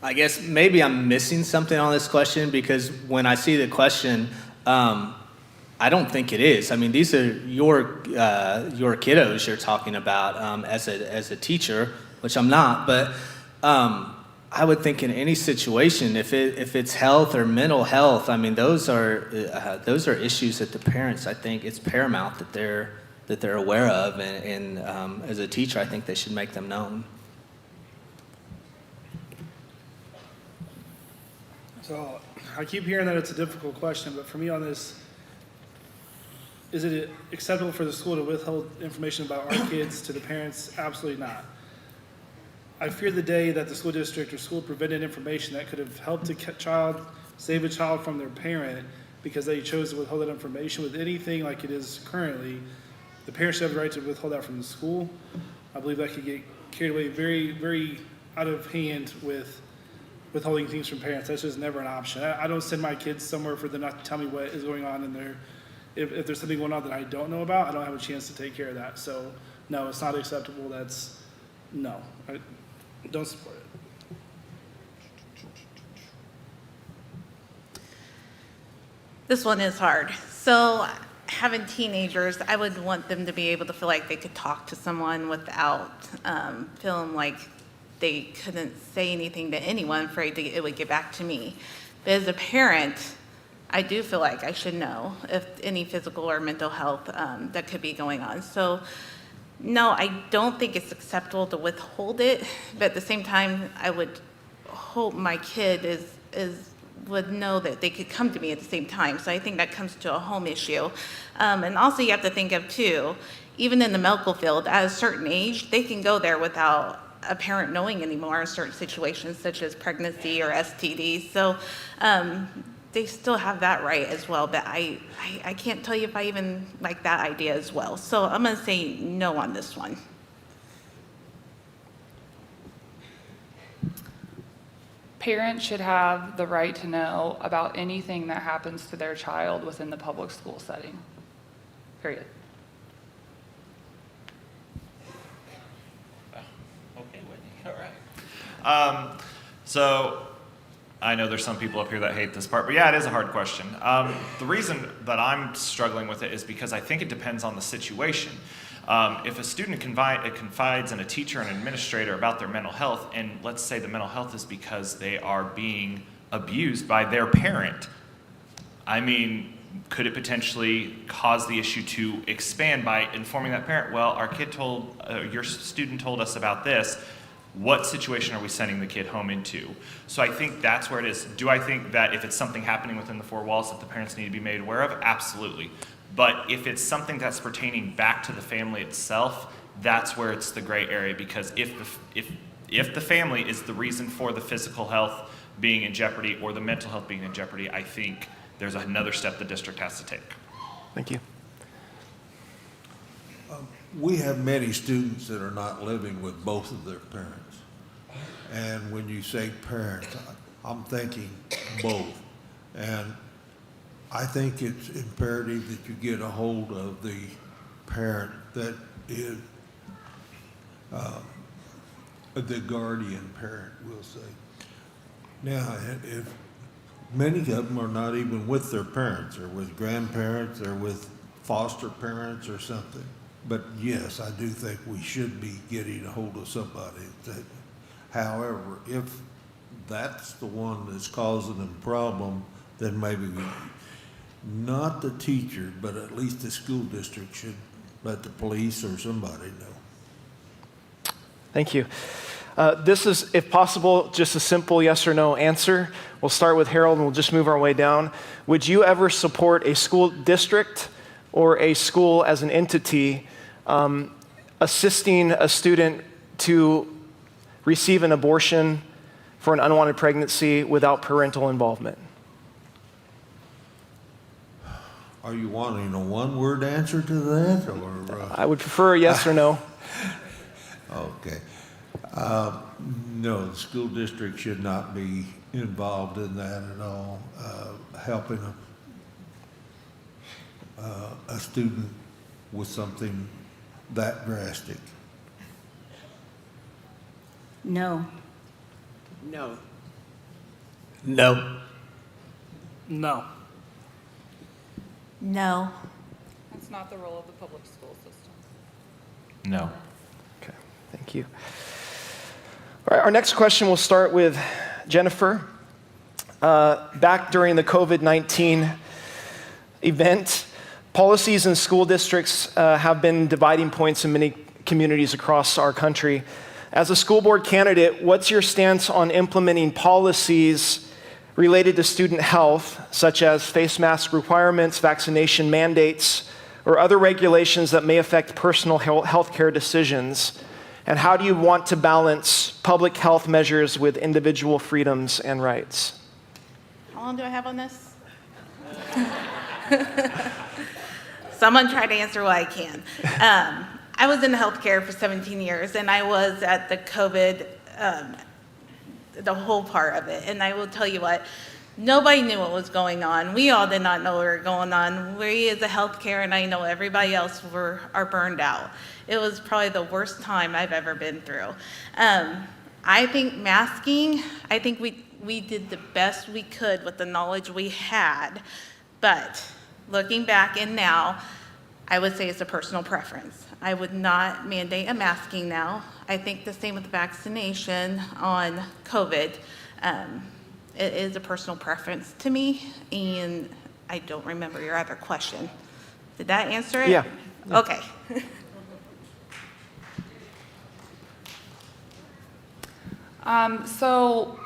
Speaker 4: I guess maybe I'm missing something on this question, because when I see the question, I don't think it is. I mean, these are your kiddos you're talking about as a teacher, which I'm not. But I would think in any situation, if it's health or mental health, I mean, those are issues that the parents, I think it's paramount that they're aware of, and as a teacher, I think they should make them known.
Speaker 1: So I keep hearing that it's a difficult question, but for me on this, is it acceptable for the school to withhold information about our kids to the parents? Absolutely not. I fear the day that the school district or school prevented information that could have helped a child, save a child from their parent, because they chose to withhold that information. With anything like it is currently, the parents should have the right to withhold that from the school. I believe that could get carried away very, very out of hand with withholding things from parents. That's just never an option. I don't send my kids somewhere for them not to tell me what is going on in there. If there's something going on that I don't know about, I don't have a chance to take care of that. So, no, it's not acceptable. No. I don't support it.
Speaker 10: This one is hard. So having teenagers, I would want them to be able to feel like they could talk to someone without feeling like they couldn't say anything to anyone, afraid it would get back to me. But as a parent, I do feel like I should know if any physical or mental health that could be going on. So no, I don't think it's acceptable to withhold it, but at the same time, I would hope my kid would know that they could come to me at the same time. So I think that comes to a home issue. And also you have to think of too, even in the medical field, at a certain age, they can go there without a parent knowing anymore in certain situations, such as pregnancy or STDs. So they still have that right as well, but I can't tell you if I even like that idea as well. So I'm gonna say no on this one.
Speaker 2: parents should have the right to know about anything that happens to their child within the public school setting. Period.
Speaker 11: Okay, Whitney. All right. So I know there's some people up here that hate this part, but yeah, it is a hard question. The reason that I'm struggling with it is because I think it depends on the situation. If a student confides in a teacher and administrator about their mental health, and let's say the mental health is because they are being abused by their parent, I mean, could it potentially cause the issue to expand by informing that parent, well, your student told us about this, what situation are we sending the kid home into? So I think that's where it is. Do I think that if it's something happening within the four walls that the parents need to be made aware of? Absolutely. But if it's something that's pertaining back to the family itself, that's where it's the gray area, because if the family is the reason for the physical health being in jeopardy or the mental health being in jeopardy, I think there's another step the district has to take.
Speaker 7: Thank you.
Speaker 8: We have many students that are not living with both of their parents. And when you say parents, I'm thinking both. And I think it's imperative that you get a hold of the parent that is the guardian parent, we'll say. Now, if many of them are not even with their parents, or with grandparents, or with foster parents or something. But yes, I do think we should be getting a hold of somebody. However, if that's the one that's causing them problem, then maybe not the teacher, but at least the school district should let the police or somebody know.
Speaker 7: Thank you. This is, if possible, just a simple yes or no answer. We'll start with Harold and we'll just move our way down. Would you ever support a school district or a school as an entity assisting a student to receive an abortion for an unwanted pregnancy without parental involvement?
Speaker 8: Are you wanting a one-word answer to that, or?
Speaker 7: I would prefer a yes or no.
Speaker 8: Okay. No, the school district should not be involved in that at all. Helping a student with something that drastic.
Speaker 9: No.
Speaker 3: No.
Speaker 4: No.
Speaker 1: No.
Speaker 5: No.
Speaker 2: That's not the role of the public school system.
Speaker 11: No.
Speaker 7: Okay, thank you. All right, our next question will start with Jennifer. Back during the COVID-19 event, policies in school districts have been dividing points in many communities across our country. As a school board candidate, what's your stance on implementing policies related to student health, such as face mask requirements, vaccination mandates, or other regulations that may affect personal health care decisions? And how do you want to balance public health measures with individual freedoms and rights?
Speaker 10: How long do I have on this? Someone try to answer what I can. I was in healthcare for 17 years, and I was at the COVID, the whole part of it. And I will tell you what, nobody knew what was going on. We all did not know what was going on. We as a healthcare, and I know everybody else are burned out. It was probably the worst time I've ever been through. I think masking, I think we did the best we could with the knowledge we had. But looking back and now, I would say it's a personal preference. I would not mandate a masking now. I think the same with the vaccination on COVID. It is a personal preference to me, and I don't remember your other question. Did that answer it?
Speaker 7: Yeah.
Speaker 10: Okay.
Speaker 2: So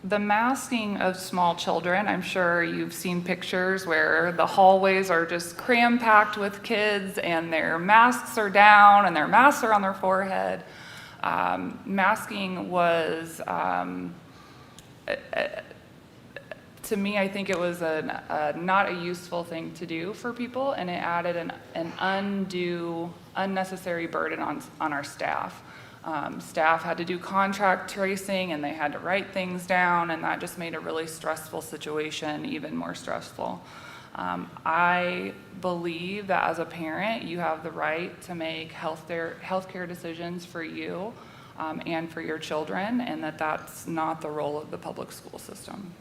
Speaker 2: the masking of small children, I'm sure you've seen pictures where the hallways are just cram-packed with kids and their masks are down and their masks are on their forehead. Masking was, to me, I think it was not a useful thing to do for people, and it added an undue, unnecessary burden on our staff. Staff had to do contract tracing and they had to write things down, and that just made a really stressful situation even more stressful. I believe that as a parent, you have the right to make healthcare decisions for you and for your children, and that's not the role of the public school system.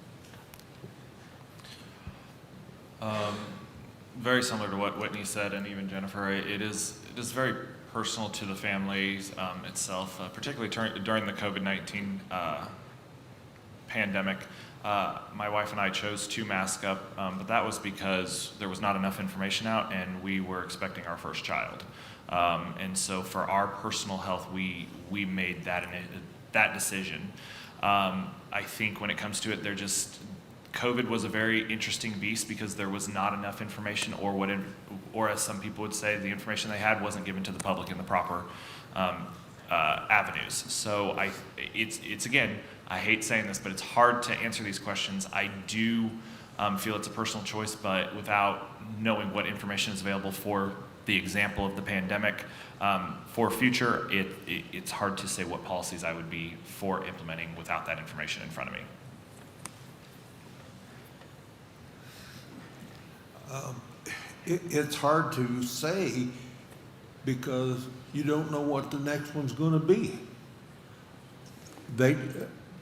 Speaker 11: Very similar to what Whitney said, and even Jennifer, it is very personal to the families itself, particularly during the COVID-19 pandemic. My wife and I chose to mask up, but that was because there was not enough information out, and we were expecting our first child. And so, for our personal health, we made that decision. I think when it comes to it, COVID was a very interesting beast because there was not enough information, or as some people would say, the information they had wasn't given to the public in the proper avenues. So it's again, I hate saying this, but it's hard to answer these questions. I do feel it's a personal choice, but without knowing what information is available for the example of the pandemic, for future, it's hard to say what policies I would be for implementing without that information in front of me.
Speaker 8: It's hard to say because you don't know what the next one's going to be. They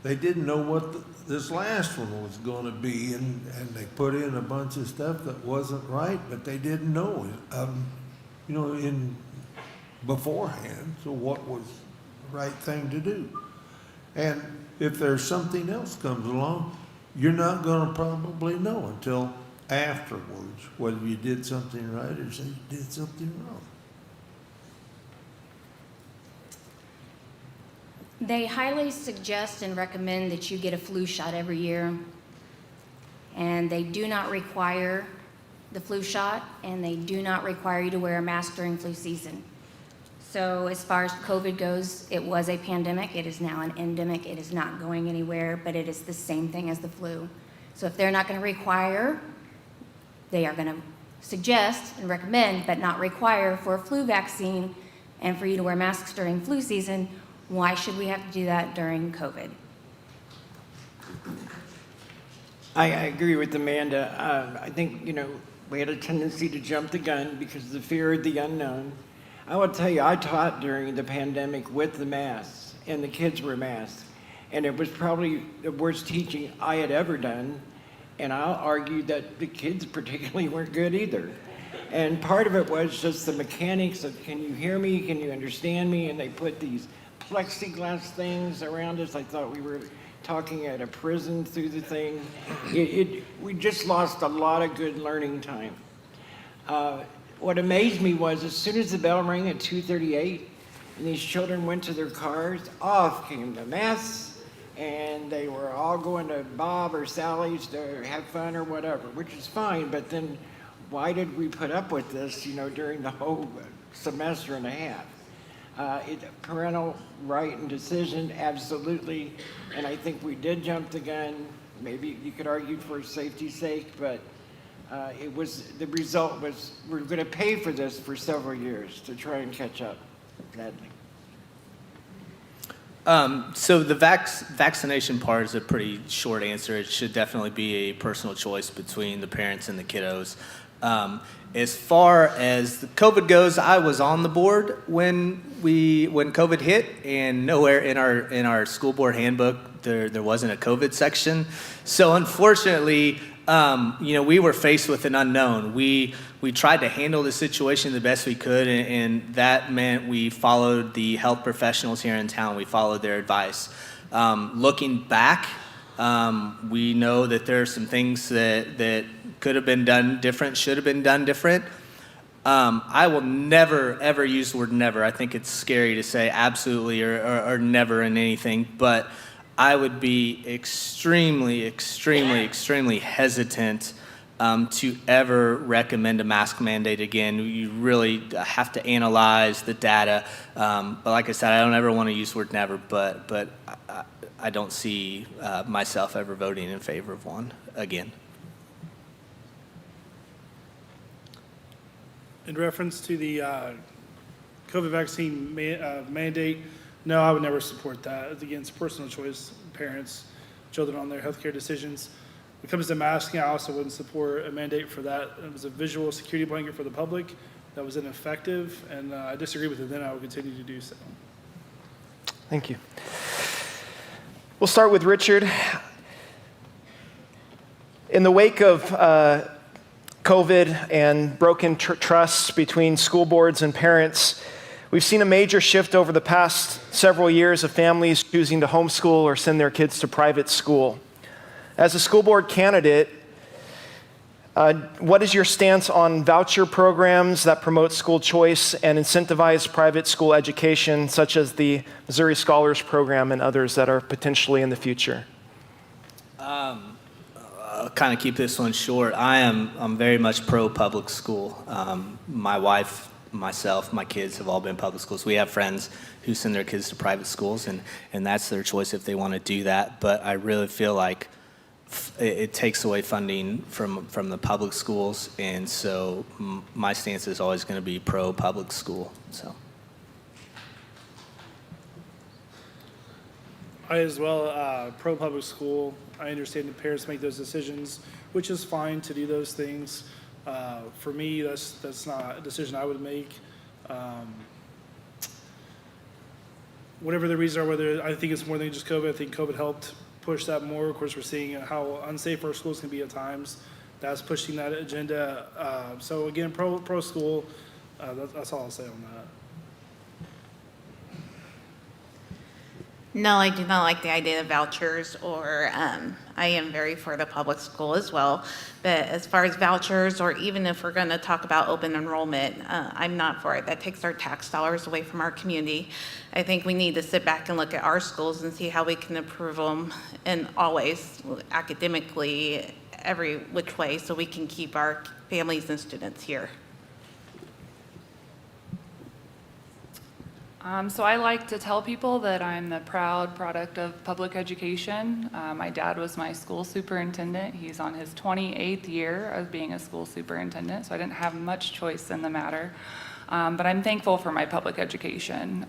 Speaker 8: didn't know what this last one was going to be, and they put in a bunch of stuff that wasn't right, but they didn't know in beforehand. So what was the right thing to do? And if there's something else comes along, you're not going to probably know until afterwards whether you did something right or you did something wrong.
Speaker 9: They highly suggest and recommend that you get a flu shot every year. And they do not require the flu shot, and they do not require you to wear a mask during flu season. So as far as COVID goes, it was a pandemic. It is now an endemic. It is not going anywhere, but it is the same thing as the flu. So if they're not going to require, they are going to suggest and recommend, but not require, for a flu vaccine and for you to wear masks during flu season. Why should we have to do that during COVID?
Speaker 3: I agree with Amanda. I think, we had a tendency to jump the gun because of the fear of the unknown. I will tell you, I taught during the pandemic with the masks, and the kids were masked. And it was probably the worst teaching I had ever done. And I'll argue that the kids particularly weren't good either. And part of it was just the mechanics of, can you hear me? Can you understand me? And they put these plexiglass things around us. I thought we were talking at a prison through the thing. We just lost a lot of good learning time. What amazed me was as soon as the bell rang at 2:38 and these children went to their cars, off came the masks, and they were all going to Bob or Sally's to have fun or whatever, which is fine, but then why did we put up with this, during the whole semester and a half? Parental right and decision, absolutely, and I think we did jump the gun. Maybe you could argue for safety's sake, but the result was we're going to pay for this for several years to try and catch up, sadly.
Speaker 4: So the vaccination part is a pretty short answer. It should definitely be a personal choice between the parents and the kiddos. As far as the COVID goes, I was on the board when COVID hit, and nowhere in our school board handbook there wasn't a COVID section. So unfortunately, we were faced with an unknown. We tried to handle the situation the best we could, and that meant we followed the health professionals here in town. We followed their advice. Looking back, we know that there are some things that could have been done different, should have been done different. I will never, ever use the word never. I think it's scary to say absolutely or never in anything, but I would be extremely, extremely, extremely hesitant to ever recommend a mask mandate again. You really have to analyze the data. But like I said, I don't ever want to use the word never, but I don't see myself ever voting in favor of one again.
Speaker 1: In reference to the COVID vaccine mandate, No, I would never support that. It's against personal choice, parents, children on their healthcare decisions. When it comes to masking, I also wouldn't support a mandate for that. It was a visual security blanket for the public that was ineffective, and I disagree with it then. I would continue to do so.
Speaker 7: Thank you. We'll start with Richard. In the wake of COVID and broken trusts between school boards and parents, we've seen a major shift over the past several years of families choosing to homeschool or send their kids to private school. As a school board candidate, what is your stance on voucher programs that promote school choice and incentivize private school education, such as the Missouri Scholars Program and others that are potentially in the future?
Speaker 4: I'll kind of keep this one short. I'm very much pro public school. My wife, myself, my kids have all been public schools. We have friends who send their kids to private schools, and that's their choice if they want to do that. But I really feel like it takes away funding from the public schools, and so my stance is always going to be pro public school. So
Speaker 1: I as well, pro public school. I understand that parents make those decisions, which is fine to do those things. For me, that's not a decision I would make. Whatever the reasons are, whether I think it's more than just COVID, I think COVID helped push that more. Of course, we're seeing how unsafe our schools can be at times. That's pushing that agenda. So again, pro school. That's all I'll say on that.
Speaker 10: No, I do not like the idea of vouchers, or I am very for the public school as well. But as far as vouchers, or even if we're going to talk about open enrollment, I'm not for it. That takes our tax dollars away from our community. I think we need to sit back and look at our schools and see how we can improve them, and always academically, every which way, so we can keep our families and students here.
Speaker 2: So I like to tell people that I'm the proud product of public education. My dad was my school superintendent. He's on his 28th year of being a school superintendent, so I didn't have much choice in the matter. But I'm thankful for my public education.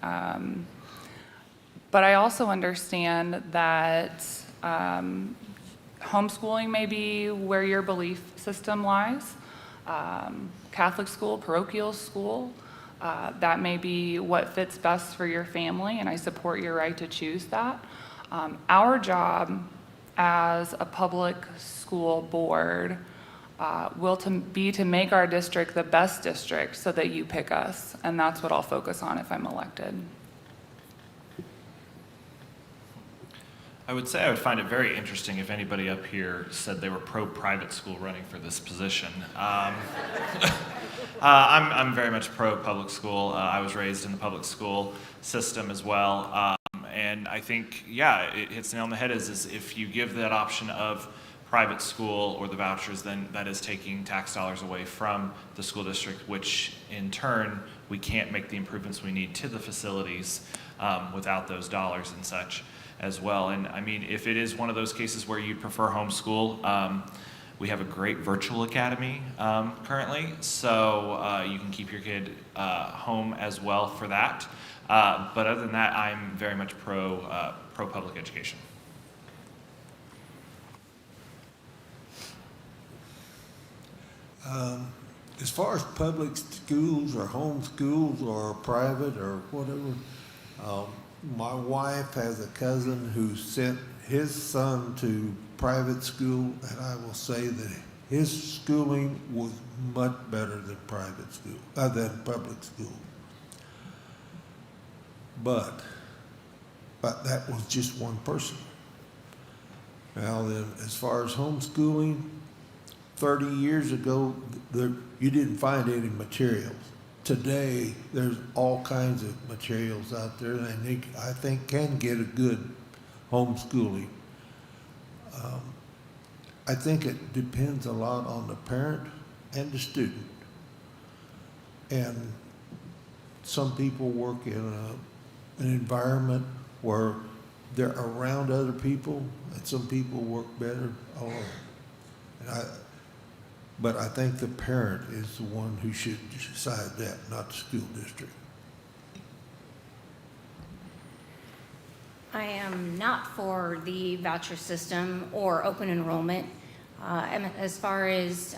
Speaker 2: But I also understand that homeschooling may be where your belief system lies. Catholic school, parochial school, that may be what fits best for your family, and I support your right to choose that. Our job as a public school board will be to make our district the best district so that you pick us, and that's what I'll focus on if I'm elected.
Speaker 11: I would say I would find it very interesting if anybody up here said they were pro-private school running for this position. I'm very much pro-public school. I was raised in the public school system as well. And I think, yeah, it hits the nail on the head is if you give that option of private school or the vouchers, then that is taking tax dollars away from the school district, which in turn, we can't make the improvements we need to the facilities without those dollars and such as well. And I mean, if it is one of those cases where you prefer homeschool, we have a great virtual academy currently, so you can keep your kid home as well for that. But other than that, I'm very much pro public education.
Speaker 8: As far as public schools or home schools or private or whatever, my wife has a cousin who sent his son to private school, and I will say that his schooling was much better than private school, than public school. But that was just one person. Now then, as far as homeschooling, 30 years ago, you didn't find any materials. Today, there's all kinds of materials out there, and I think can get a good homeschooling. I think it depends a lot on the parent and the student. And some people work in an environment where they're around other people, and some people work better alone. But I think the parent is the one who should decide that, not the school district.
Speaker 9: I am not for the voucher system or open enrollment. As far as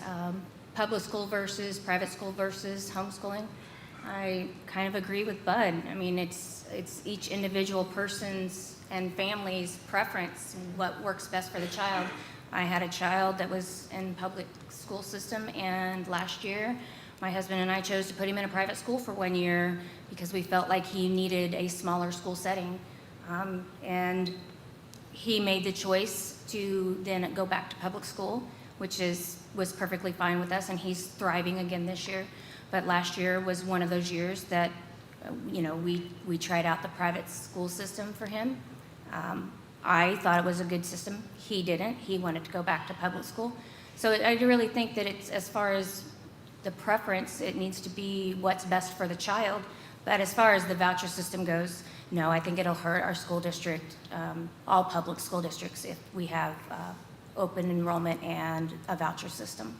Speaker 9: public school versus private school versus homeschooling, I kind of agree with Bud. I mean, it's each individual person's and family's preference, what works best for the child. I had a child that was in public school system, and last year, my husband and I chose to put him in a private school for 1 year because we felt like he needed a smaller school setting. And he made the choice to then go back to public school, which was perfectly fine with us, and he's thriving again this year. But last year was one of those years that, we tried out the private school system for him. I thought it was a good system. He didn't. He wanted to go back to public school. So I really think that it's, as far as the preference, it needs to be what's best for the child. But as far as the voucher system goes, no, I think it'll hurt our school district, all public school districts, if we have open enrollment and a voucher system.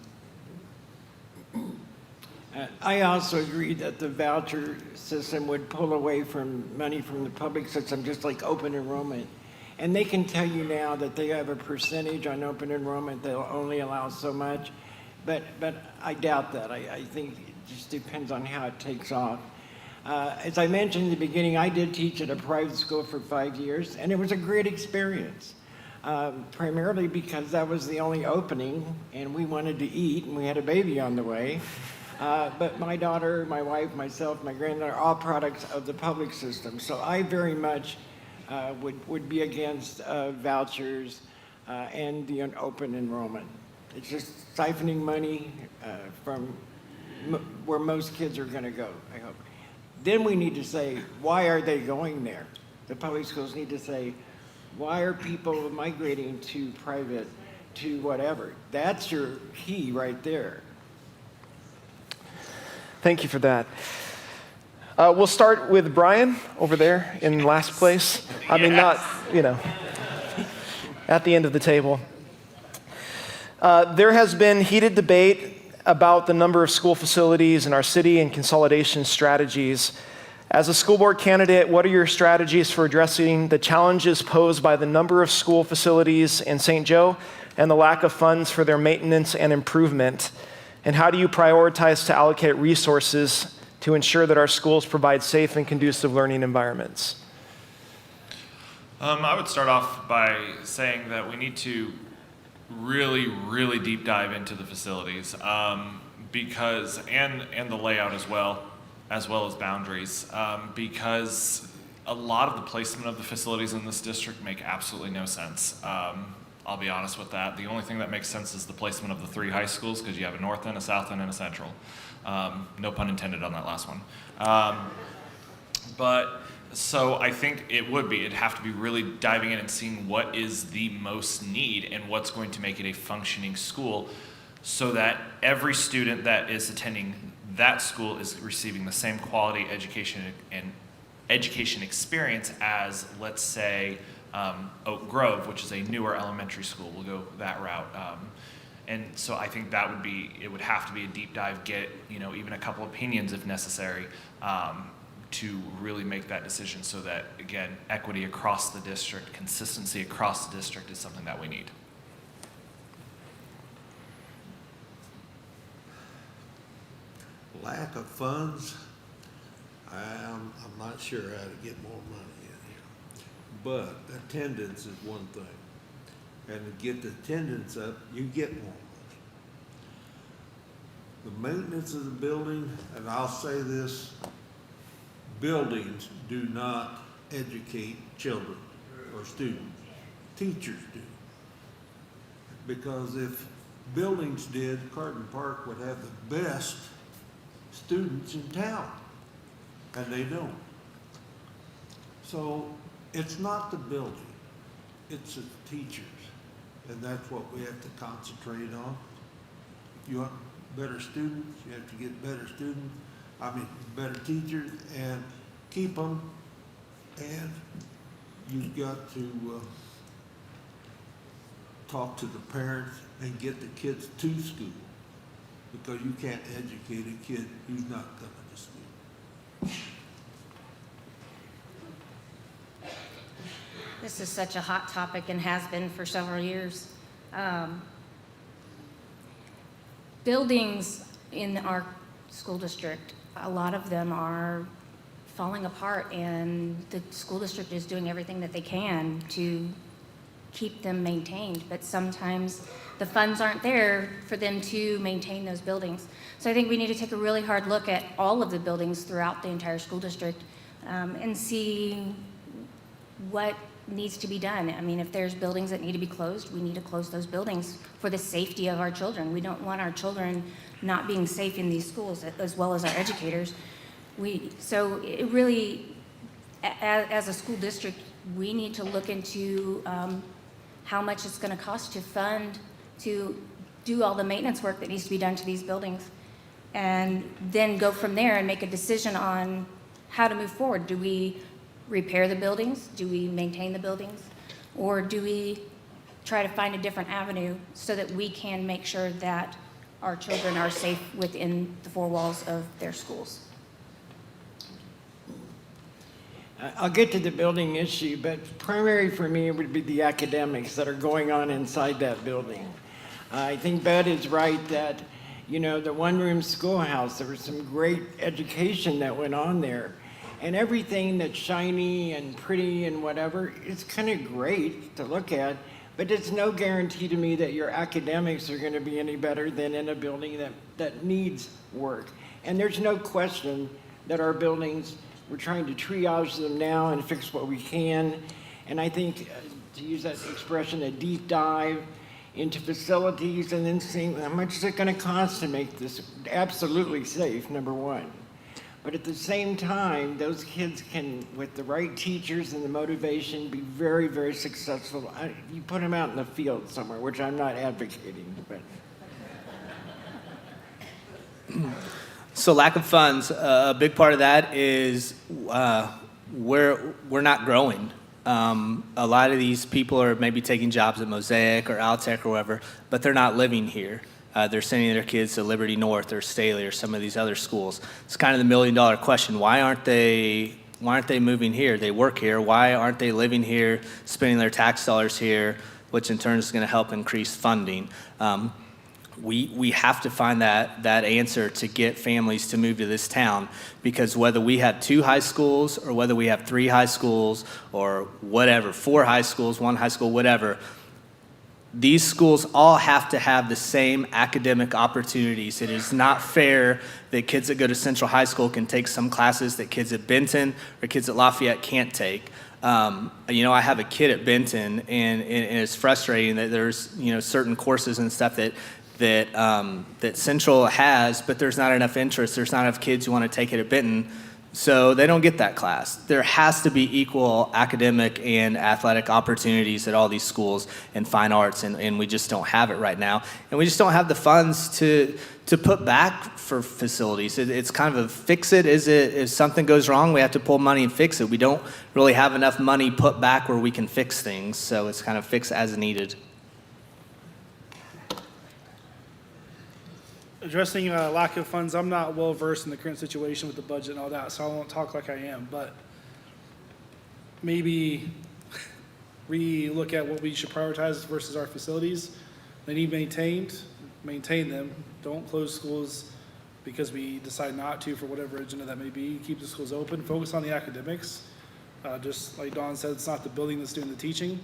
Speaker 3: I also agree that the voucher system would pull away from money from the public system, just like open enrollment. And they can tell you now that they have a percentage on open enrollment, they'll only allow so much. But I doubt that. I think it just depends on how it takes off. As I mentioned in the beginning, I did teach at a private school for 5 years, and it was a great experience. Primarily because that was the only opening, and we wanted to eat, and we had a baby on the way. But my daughter, my wife, myself, my granddaughter, are all products of the public system. So I very much would be against vouchers and the open enrollment. It's just siphoning money from where most kids are going to go, I hope. Then we need to say, why are they going there? The public schools need to say, why are people migrating to private, to whatever? That's your key right there.
Speaker 7: Thank you for that. We'll start with Brian over there in last place. I mean, not, at the end of the table. There has been heated debate about the number of school facilities in our city and consolidation strategies. As a school board candidate, what are your strategies for addressing the challenges posed by the number of school facilities in St. Joe and the lack of funds for their maintenance and improvement? And how do you prioritize to allocate resources to ensure that our schools provide safe and conducive learning environments?
Speaker 11: I would start off by saying that we need to really, really deep dive into the facilities because, and the layout as well as boundaries, because a lot of the placement of the facilities in this district make absolutely no sense. I'll be honest with that. The only thing that makes sense is the placement of the 3 high schools, because you have a north end, a south end, and a central. No pun intended on that last one. But so I think it'd have to be really diving in and seeing what is the most need and what's going to make it a functioning school, so that every student that is attending that school is receiving the same quality education and education experience as, let's say, Oak Grove, which is a newer elementary school. We'll go that route. And so I think it would have to be a deep dive, get, even a couple opinions if necessary, to really make that decision, so that, again, equity across the district, consistency across the district is something that we need.
Speaker 8: Lack of funds, I'm not sure how to get more money in here. But attendance is one thing. And to get the attendance up, you get more money. The maintenance of the building, and I'll say this, buildings do not educate children or students. Teachers do. Because if buildings did, Carton Park would have the best students in town, and they don't. So it's not the building, it's the teachers, and that's what we have to concentrate on. If you want better students, you have to get better teachers, and keep them, and you've got to talk to the parents and get the kids to school, because you can't educate a kid who's not coming to school.
Speaker 9: this is such a hot topic and has been for several years. Buildings in our school district, a lot of them are falling apart, and the school district is doing everything that they can to keep them maintained, but sometimes the funds aren't there for them to maintain those buildings. So I think we need to take a really hard look at all of the buildings throughout the entire school district and see what needs to be done. I mean, if there's buildings that need to be closed, we need to close those buildings for the safety of our children. We don't want our children not being safe in these schools, as well as our educators. So it really, as a school district, we need to look into how much it's going to cost to fund, to do all the maintenance work that needs to be done to these buildings, and then go from there and make a decision on how to move forward. Do we repair the buildings? Do we maintain the buildings? Or do we try to find a different avenue so that we can make sure that our children are safe within the four walls of their schools?
Speaker 3: I'll get to the building issue, but primary for me would be the academics that are going on inside that building. I think Bud is right that, the one-room schoolhouse, there was some great education that went on there. And everything that's shiny and pretty and whatever, it's kind of great to look at, but it's no guarantee to me that your academics are going to be any better than in a building that needs work. And there's no question that our buildings, we're trying to triage them now and fix what we can. And I think, to use that expression, a deep dive into facilities and then seeing how much is it going to cost to make this absolutely safe, number one. But at the same time, those kids can, with the right teachers and the motivation, be very, very successful. You put them out in the field somewhere, which I'm not advocating, but.
Speaker 4: So lack of funds, a big part of that is we're not growing. A lot of these people are maybe taking jobs at Mosaic or Altech or wherever, but they're not living here. They're sending their kids to Liberty North or Staley or some of these other schools. It's kind of the million-dollar question. Why aren't they moving here? They work here. Why aren't they living here, spending their tax dollars here, which in turn is going to help increase funding? We have to find that answer to get families to move to this town, because whether we have 2 high schools or whether we have 3 high schools or whatever, 4 high schools, 1 high school, whatever, these schools all have to have the same academic opportunities. It is not fair that kids that go to Central High School can take some classes that kids at Benton or kids at Lafayette can't take. I have a kid at Benton, and it's frustrating that there's certain courses and stuff that Central has, but there's not enough interest. There's not enough kids who want to take it at Benton, so they don't get that class. There has to be equal academic and athletic opportunities at all these schools in fine arts, and we just don't have it right now. And we just don't have the funds to put back for facilities. It's kind of a fix it. If something goes wrong, we have to pull money and fix it. We don't really have enough money put back where we can fix things, so it's kind of fix as needed.
Speaker 1: Addressing lack of funds, I'm not well versed in the current situation with the budget and all that, so I won't talk like I am, but maybe re-look at what we should prioritize versus our facilities. They need maintained, maintain them. Don't close schools because we decide not to for whatever agenda that may be. Keep the schools open, focus on the academics. Just like Dawn said, it's not the building that's doing the teaching,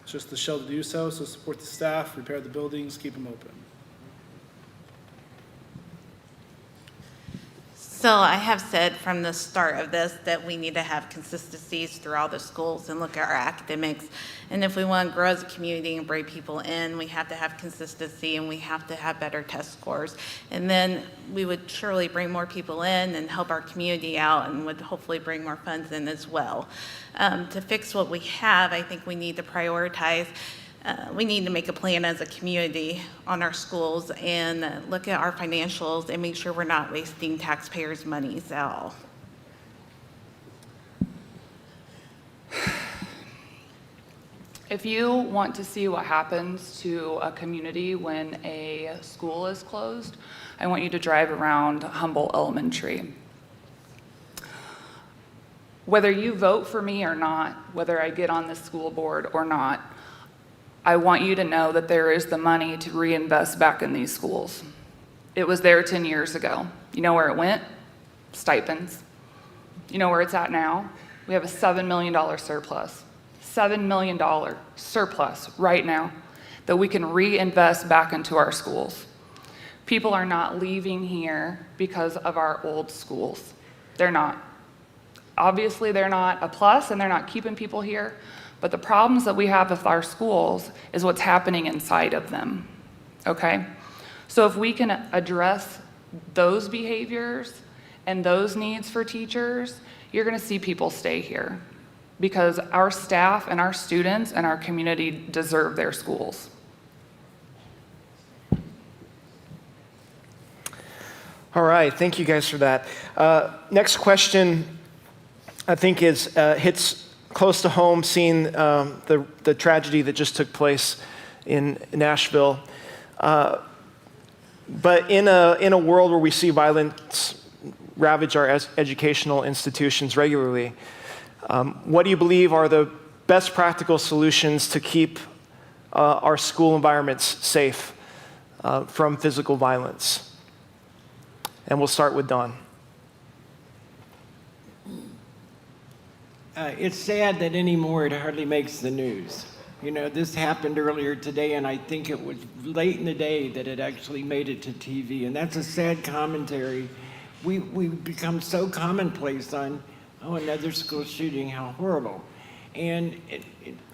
Speaker 1: it's just the shell to do so. So support the staff, repair the buildings, keep them open.
Speaker 10: So I have said from the start of this that we need to have consistencies through all the schools and look at our academics. And if we want to grow as a community and bring people in, we have to have consistency and we have to have better test scores. And then we would surely bring more people in and help our community out and would hopefully bring more funds in as well. To fix what we have, I think we need to prioritize. We need to make a plan as a community on our schools and look at our financials and make sure we're not wasting taxpayers' monies at all.
Speaker 2: If you want to see what happens to a community when a school is closed, I want you to drive around Humboldt Elementary. Whether you vote for me or not, whether I get on this school board or not, I want you to know that there is the money to reinvest back in these schools. It was there 10 years ago. You know where it went? Stipends. You know where it's at now? We have a $7 million surplus. $7 million surplus right now that we can reinvest back into our schools. People are not leaving here because of our old schools. They're not. Obviously, they're not a plus and they're not keeping people here, but the problems that we have with our schools is what's happening inside of them, okay? So if we can address those behaviors and those needs for teachers, you're gonna see people stay here because our staff and our students and our community deserve their schools.
Speaker 7: All right, thank you guys for that. Next question, I think hits close to home, seeing the tragedy that just took place in Nashville. But in a world where we see violence ravage our educational institutions regularly, what do you believe are the best practical solutions to keep our school environments safe from physical violence? And we'll start with Dawn.
Speaker 3: It's sad that anymore it hardly makes the news. You know, this happened earlier today, and I think it was late in the day that it actually made it to TV, and that's a sad commentary. We've become so commonplace on, oh, another school shooting, how horrible. And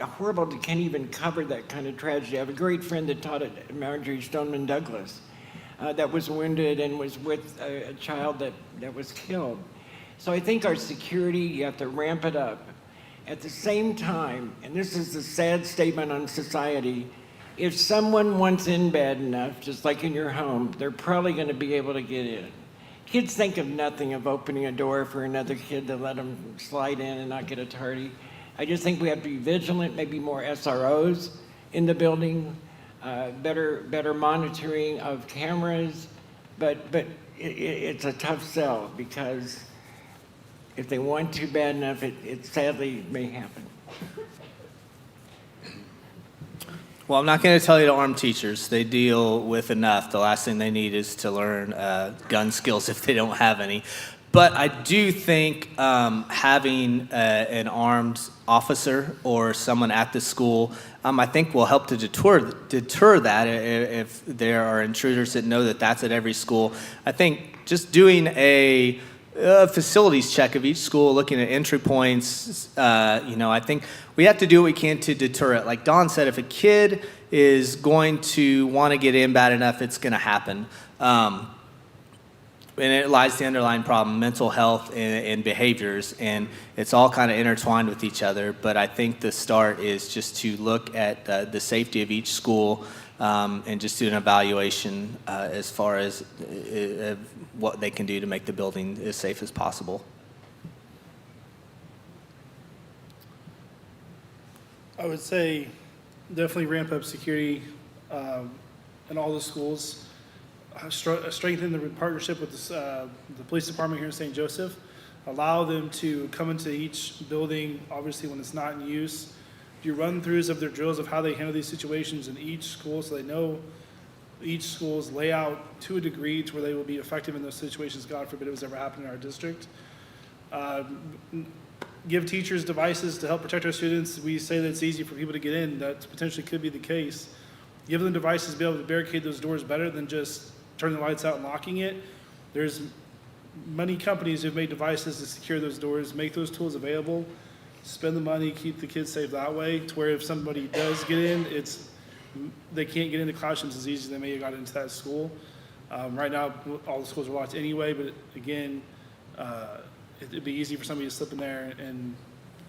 Speaker 3: horrible to can't even cover that kind of tragedy. I have a great friend that taught at Marjorie Stoneman Douglas that was wounded and was with a child that was killed. So I think our security, you have to ramp it up. At the same time, and this is a sad statement on society, if someone wants in bad enough, just like in your home, they're probably gonna be able to get in. Kids think of nothing of opening a door for another kid to let them slide in and not get a tardy. I just think we have to be vigilant, maybe more SROs in the building, better monitoring of cameras, but it's a tough sell because if they want to bad enough, it sadly may happen.
Speaker 4: Well, I'm not going to tell you to arm teachers. They deal with enough. The last thing they need is to learn gun skills if they don't have any. But I do think having an armed officer or someone at the school, I think will help to deter that if there are intruders that know that that's at every school. I think just doing a facilities check of each school, looking at entry points, I think we have to do what we can to deter it. Like Dawn said, if a kid is going to want to get in bad enough, it's going to happen. And it lies the underlying problem, mental health and behaviors, and it's all kind of intertwined with each other. But I think the start is just to look at the safety of each school and just do an evaluation as far as what they can do to make the building as safe as possible.
Speaker 1: I would say definitely ramp up security in all the schools. Strengthen the partnership with the police department here in St. Joseph. Allow them to come into each building, obviously when it's not in use. Do run-throughs of their drills of how they handle these situations in each school so they know each school's layout to a degree to where they will be effective in those situations, God forbid it was ever happening in our district. Give teachers devices to help protect our students. We say that it's easy for people to get in. That potentially could be the case. Give them devices to be able to barricade those doors better than just turning the lights out and locking it. There's many companies who've made devices to secure those doors, make those tools available, spend the money, keep the kids safe that way, to where if somebody does get in, they can't get into classrooms as easy as they may have got into that school. Right now, all the schools are locked anyway, but again, it'd be easy for somebody to slip in there and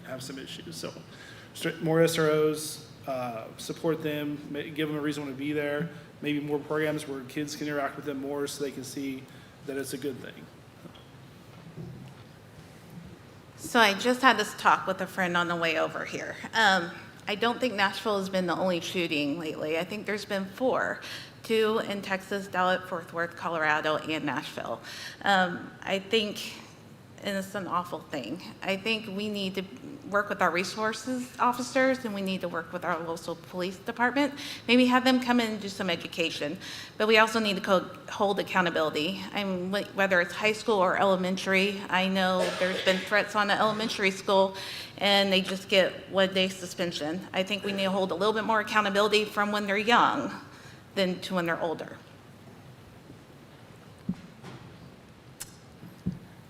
Speaker 1: have some issues. So more SROs, support them, give them a reason to be there, maybe more programs where kids can interact with them more so they can see that it's a good thing.
Speaker 10: So I just had this talk with a friend on the way over here. I don't think Nashville has been the only shooting lately. I think there's been 4, 2 in Texas, Dallas, Fort Worth, Colorado, and Nashville. I think and it's an awful thing. I think we need to work with our resources officers, and we need to work with our local police department. Maybe have them come in and do some education. But we also need to hold accountability. Whether it's high school or elementary, I know there's been threats on the elementary school, and they just get 1-day suspension. I think we need to hold a little bit more accountability from when they're young than to when they're older.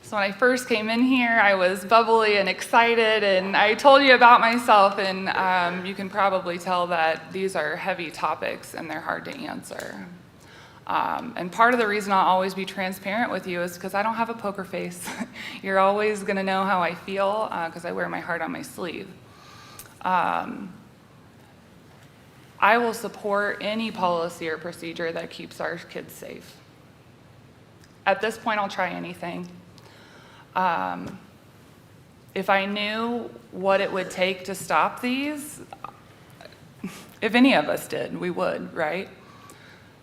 Speaker 2: So when I first came in here, I was bubbly and excited, and I told you about myself, and you can probably tell that these are heavy topics and they're hard to answer. And part of the reason I'll always be transparent with you is because I don't have a poker face. You're always going to know how I feel because I wear my heart on my sleeve. I will support any policy or procedure that keeps our kids safe. At this point, I'll try anything. If I knew what it would take to stop these, if any of us did, we would, right?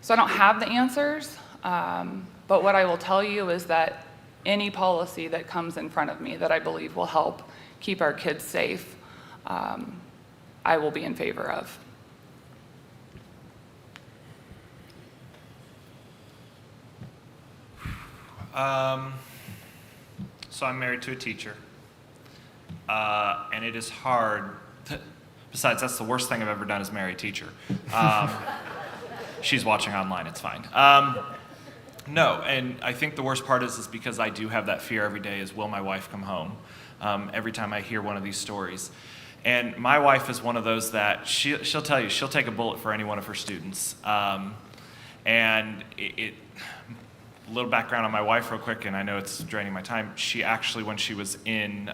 Speaker 2: So I don't have the answers, but what I will tell you is that any policy that comes in front of me that I believe will help keep our kids safe, I will be in favor of.
Speaker 11: So I'm married to a teacher, and it is hard. Besides, that's the worst thing I've ever done is marry a teacher. She's watching online, it's fine. No, and I think the worst part is because I do have that fear every day is, will my wife come home? Every time I hear one of these stories. And my wife is one of those that she'll tell you, she'll take a bullet for any one of her students. And a little background on my wife real quick, and I know it's draining my time. She actually, when she was in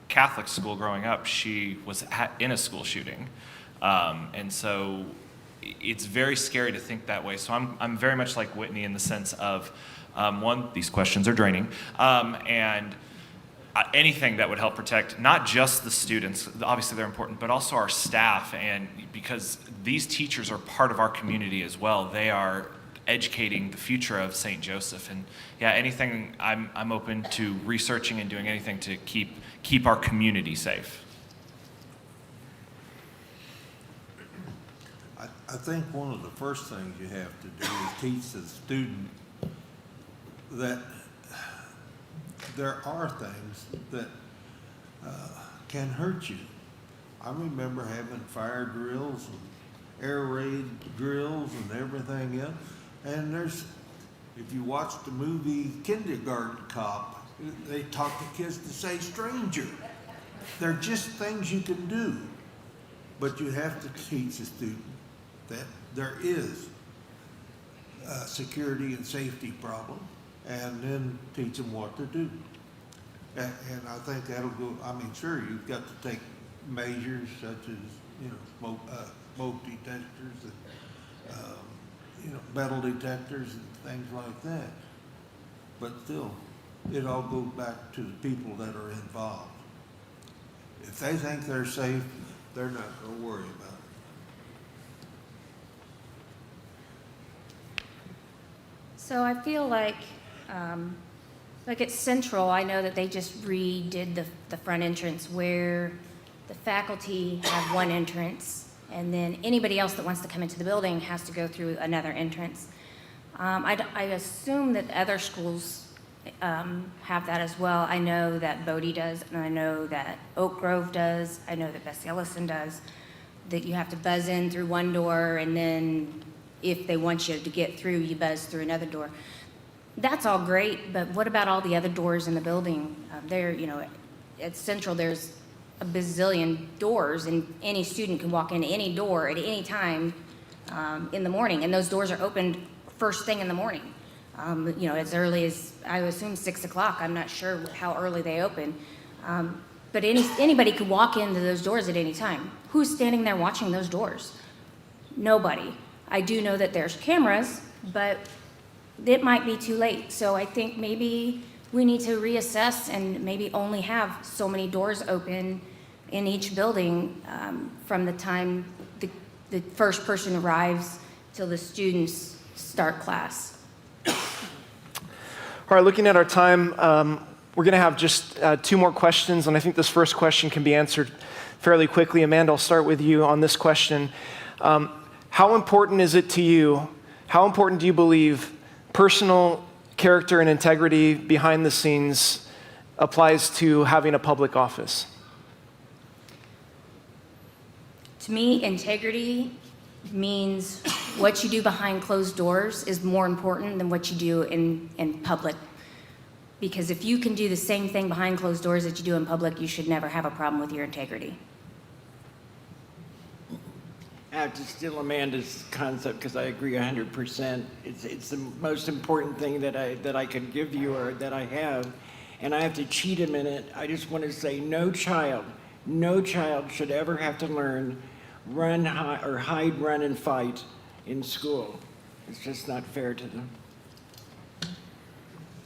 Speaker 11: Catholic school growing up, she was in a school shooting. And so it's very scary to think that way. So I'm very much like Whitney in the sense of, one, these questions are draining, and anything that would help protect not just the students, obviously they're important, but also our staff, and because these teachers are part of our community as well. They are educating the future of St. Joseph, and yeah, anything I'm open to researching and doing anything to keep our community safe.
Speaker 8: I think one of the first things you have to do is teach the student that there are things that can hurt you. I remember having fire drills and air raid drills and everything else. And if you watch the movie Kindergarten Cop, they taught the kids to say stranger. They're just things you can do. But you have to teach the student that there is a security and safety problem, and then teach them what to do. And I think that'll go, I mean, sure, you've got to take measures such as, smoke detectors and, metal detectors and things like that. But still, it all goes back to the people that are involved. If they think they're safe, they're not going to worry about it.
Speaker 9: So I feel like at Central, I know that they just redid the front entrance where the faculty have one entrance, and then anybody else that wants to come into the building has to go through another entrance. I assume that other schools have that as well. I know that Bodie does, and I know that Oak Grove does. I know that Bessie Ellison does, that you have to buzz in through one door, and then if they want you to get through, you buzz through another door. That's all great, but what about all the other doors in the building? At Central, there's a bazillion doors, and any student can walk into any door at any time in the morning, and those doors are opened first thing in the morning. As early as, I would assume 6 o'clock. I'm not sure how early they open. But anybody could walk into those doors at any time. Who's standing there watching those doors? Nobody. I do know that there's cameras, but it might be too late. So I think maybe we need to reassess and maybe only have so many doors open in each building from the time the first person arrives till the students start class.
Speaker 7: All right, looking at our time, We're going to have just 2 more questions, and I think this first question can be answered fairly quickly. Amanda, I'll start with you on this question. How important is it to you, how important do you believe personal character and integrity behind the scenes applies to having a public office?
Speaker 9: To me, integrity means what you do behind closed doors is more important than what you do in public. Because if you can do the same thing behind closed doors that you do in public, you should never have a problem with your integrity.
Speaker 3: I have to steal Amanda's concept because I agree 100%. It's the most important thing that I could give you or that I have. And I have to cheat a minute. I just want to say no child should ever have to learn hide, run, and fight in school. It's just not fair to them.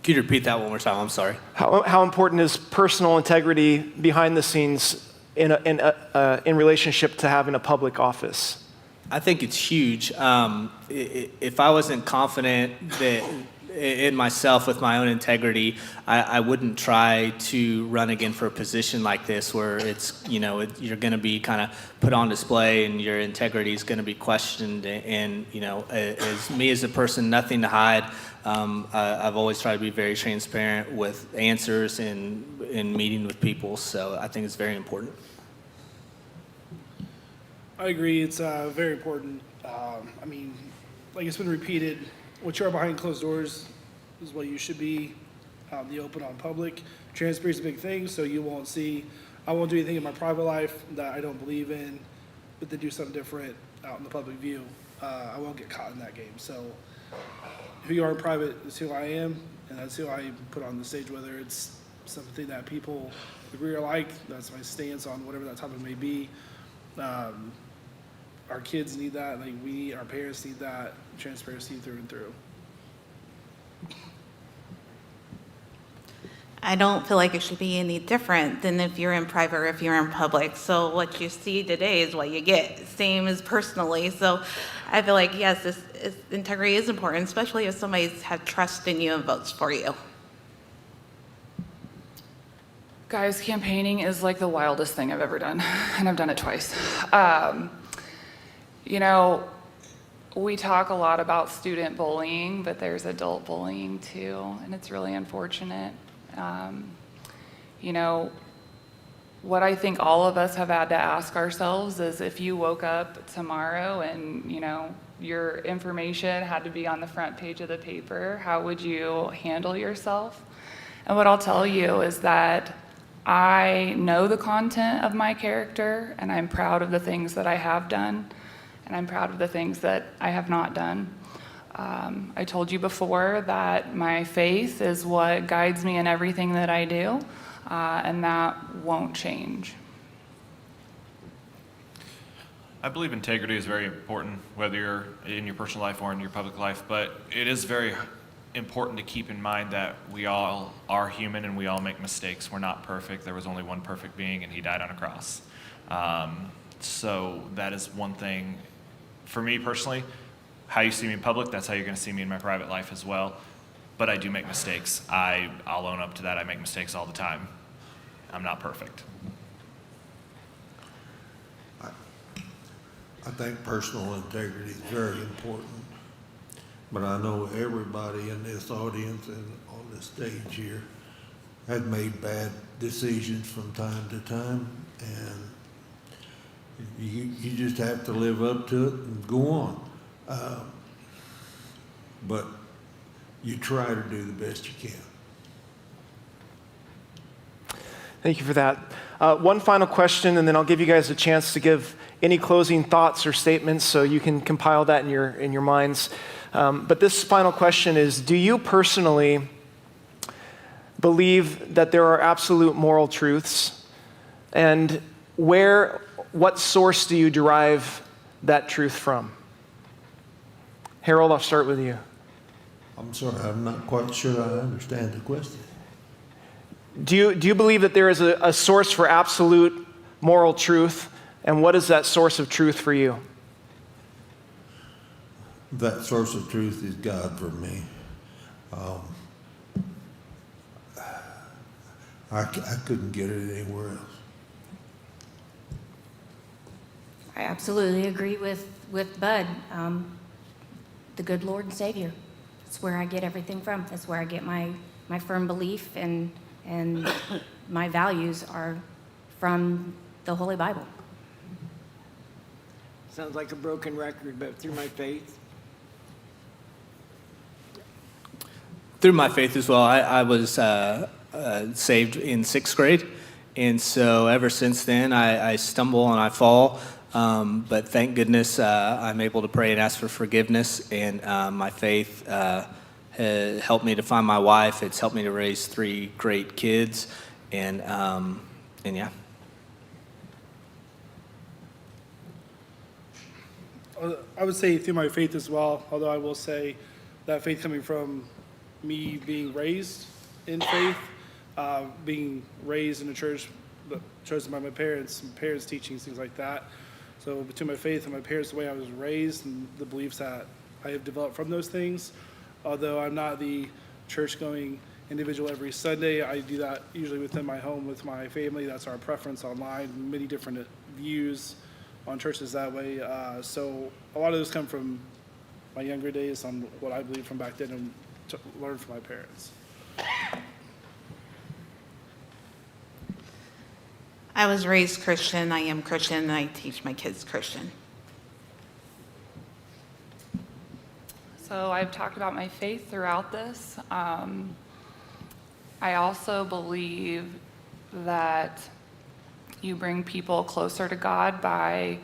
Speaker 4: Could you repeat that one more time? I'm sorry.
Speaker 7: How important is personal integrity behind the scenes in relationship to having a public office?
Speaker 4: I think it's huge. If I wasn't confident that in myself with my own integrity, I wouldn't try to run again for a position like this where it's, you're going to be kind of put on display and your integrity is going to be questioned. And, as me as a person, nothing to hide. I've always tried to be very transparent with answers and in meeting with people. So I think it's very important.
Speaker 1: I agree. It's very important. Like it's been repeated, what you are behind closed doors is what you should be out in the open on public. Transparency is a big thing, so you won't see. I won't do anything in my private life that I don't believe in, but to do something different out in the public view, I won't get caught in that game. So who you are in private is who I am, and that's who I put on the stage, whether it's something that people agree or like. That's my stance on whatever that topic may be. Our kids need that. Our parents need that transparency through and through.
Speaker 10: I don't feel like it should be any different than if you're in private or if you're in public. So what you see today is what you get, same as personally. So I feel like, yes, integrity is important, especially if somebody's had trust in you and votes for you.
Speaker 2: Guys, campaigning is like the wildest thing I've ever done, and I've done it twice. We talk a lot about student bullying, but there's adult bullying too, and it's really unfortunate. What I think all of us have had to ask ourselves is if you woke up tomorrow and, your information had to be on the front page of the paper, how would you handle yourself? And what I'll tell you is that I know the content of my character, and I'm proud of the things that I have done, and I'm proud of the things that I have not done. I told you before that my faith is what guides me in everything that I do, and that won't change.
Speaker 11: I believe integrity is very important, whether you're in your personal life or in your public life, but it is very important to keep in mind that we all are human and we all make mistakes. We're not perfect. There was only one perfect being, and he died on a cross. So that is one thing. For me personally, how you see me in public, that's how you're going to see me in my private life as well. But I do make mistakes. I'll own up to that. I make mistakes all the time. I'm not perfect.
Speaker 8: I think personal integrity is very important, but I know everybody in this audience and on the stage here has made bad decisions from time to time, and you just have to live up to it and go on. But you try to do the best you can.
Speaker 7: Thank you for that. One final question, and then I'll give you guys a chance to give any closing thoughts or statements so you can compile that in your minds. But this final question is, do you personally believe that there are absolute moral truths? And what source do you derive that truth from? Harold, I'll start with you.
Speaker 8: I'm sorry, I'm not quite sure I understand the question.
Speaker 7: Do you believe that there is a source for absolute moral truth? And what is that source of truth for you?
Speaker 8: That source of truth is God for me. I couldn't get it anywhere else.
Speaker 9: I absolutely agree with Bud. The good Lord and Savior. That's where I get everything from. That's where I get my firm belief and my values are from the Holy Bible.
Speaker 3: Sounds like a broken record, but through my faith.
Speaker 4: Through my faith as well, I was saved in 6th grade. And so ever since then, I stumble and I fall. But thank goodness I'm able to pray and ask for forgiveness. And my faith has helped me to find my wife. It's helped me to raise 3 great kids. And yeah.
Speaker 1: I would say through my faith as well, although I will say that faith coming from me being raised in faith, being raised in a church chosen by my parents teachings, things like that. So between my faith and my parents, the way I was raised and the beliefs that I have developed from those things, although I'm not the church-going individual every Sunday, I do that usually within my home with my family. That's our preference online, many different views on churches that way. So a lot of those come from my younger days on what I believe from back then and learned from my parents.
Speaker 10: I was raised Christian, I am Christian, and I teach my kids Christian.
Speaker 2: So I've talked about my faith throughout this. I also believe that you bring people closer to God by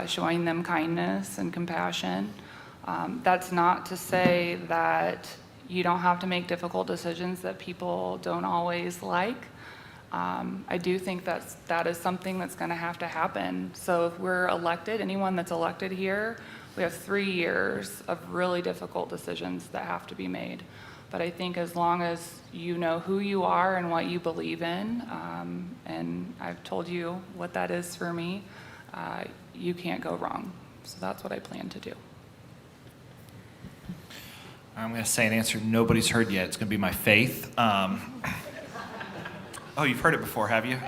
Speaker 2: showing them kindness and compassion. That's not to say that you don't have to make difficult decisions that people don't always like. I do think that is something that's going to have to happen. So if we're elected, anyone that's elected here, we have 3 years of really difficult decisions that have to be made. But I think as long as you know who you are and what you believe in, and I've told you what that is for me, you can't go wrong. So that's what I plan to do.
Speaker 11: I'm going to say an answer nobody's heard yet. It's going to be my faith. Oh, you've heard it before, have you?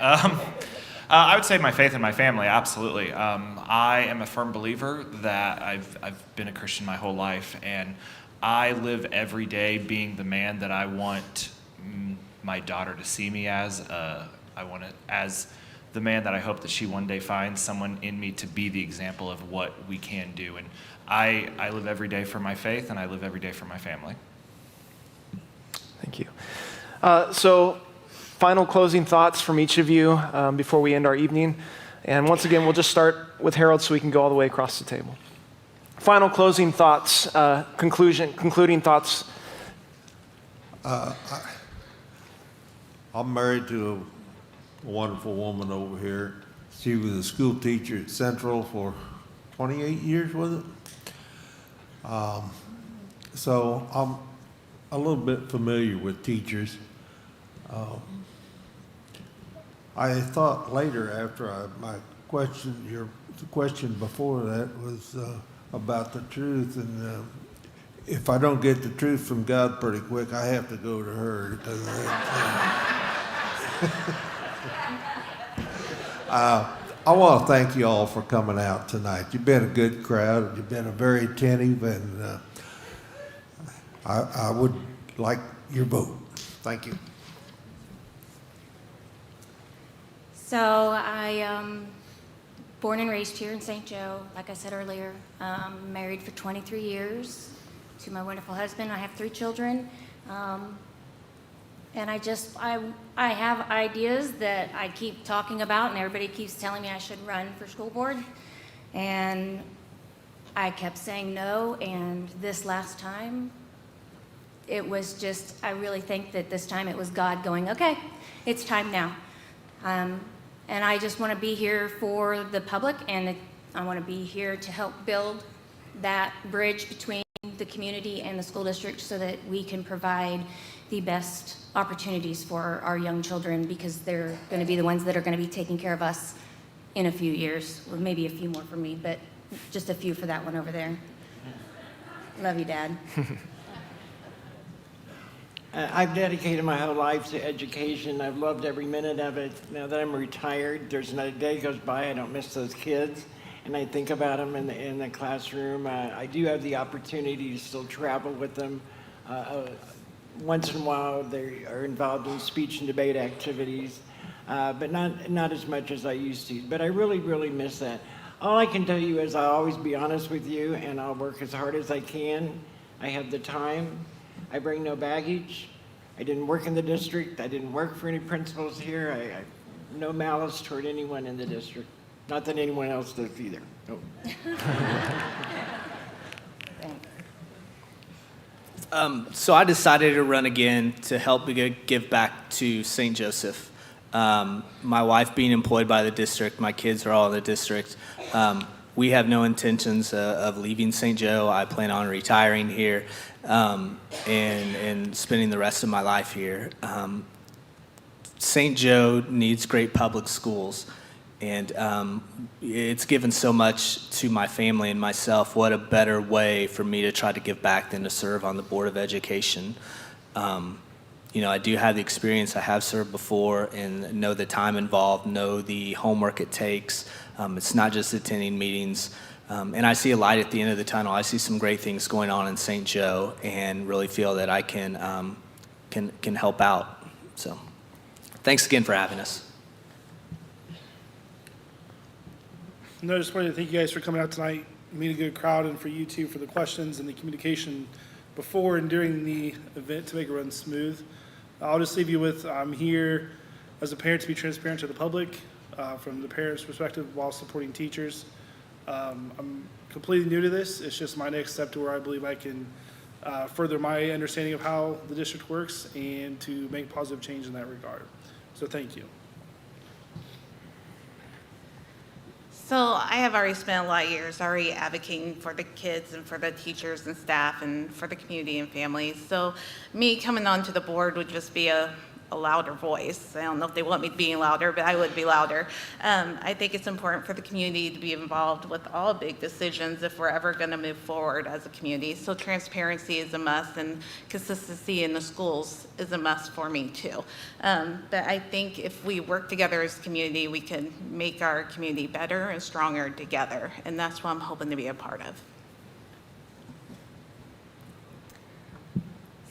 Speaker 11: I would say my faith in my family, absolutely. I am a firm believer that I've been a Christian my whole life, and I live every day being the man that I want my daughter to see me as. I want it as the man that I hope that she one day finds someone in me to be the example of what we can do. And I live every day for my faith, and I live every day for my family.
Speaker 7: Thank you. So final closing thoughts from each of you before we end our evening. And once again, we'll just start with Harold so we can go all the way across the table. Final closing thoughts, concluding thoughts.
Speaker 8: I'm married to a wonderful woman over here. She was a school teacher at Central for 28 years, was it? So I'm a little bit familiar with teachers. I thought later after the question before that was about the truth, and if I don't get the truth from God pretty quick, I have to go to her. Because I want to thank you all for coming out tonight. You've been a good crowd. You've been very attentive, and I would like your vote. Thank you.
Speaker 9: So I born and raised here in St. Joe, like I said earlier. Married for 23 years to my wonderful husband. I have 3 children. And I have ideas that I keep talking about, and everybody keeps telling me I should run for school board. And I kept saying no, and this last time, it was just, I really think that this time it was God going, okay, it's time now. And I just want to be here for the public, and I want to be here to help build that bridge between the community and the school district so that we can provide the best opportunities for our young children, because they're going to be the ones that are going to be taking care of us in a few years. Well, maybe a few more for me, but just a few for that one over there. Love you, Dad.
Speaker 3: I've dedicated my whole life to education. I've loved every minute of it. Now that I'm retired, there's not a day goes by I don't miss those kids, and I think about them in the classroom. I do have the opportunity to still travel with them. Once in a while, they are involved in speech and debate activities, but not as much as I used to. But I really, really miss that. All I can tell you is I'll always be honest with you, and I'll work as hard as I can. I have the time. I bring no baggage. I didn't work in the district. I didn't work for any principals here. I no malice toward anyone in the district. Not that anyone else does either. No.
Speaker 4: So I decided to run again to help give back to St. Joseph. My wife being employed by the district, my kids are all in the district. We have no intentions of leaving St. Joe. I plan on retiring here and spending the rest of my life here. St. Joe needs great public schools, and it's given so much to my family and myself. What a better way for me to try to give back than to serve on the Board of Education. I do have the experience. I have served before and know the time involved, know the homework it takes. It's not just attending meetings. And I see a light at the end of the tunnel. I see some great things going on in St. Joe and really feel that I can help out. So thanks again for having us.
Speaker 1: No, I just wanted to thank you guys for coming out tonight, meet a good crowd, and for you two for the questions and the communication before and during the event to make it run smooth. I'll just leave you with, I'm here as a parent to be transparent to the public from the parents' perspective while supporting teachers. I'm completely new to this. It's just my next step to where I believe I can further my understanding of how the district works and to make positive change in that regard. So thank you.
Speaker 10: So I have already spent a lot of years already advocating for the kids and for the teachers and staff and for the community and families. So me coming onto the board would just be a louder voice. I don't know if they want me being louder, but I would be louder. I think it's important for the community to be involved with all big decisions if we're ever going to move forward as a community. So transparency is a must, and consistency in the schools is a must for me too. But I think if we work together as a community, we can make our community better and stronger together, and that's what I'm hoping to be a part of.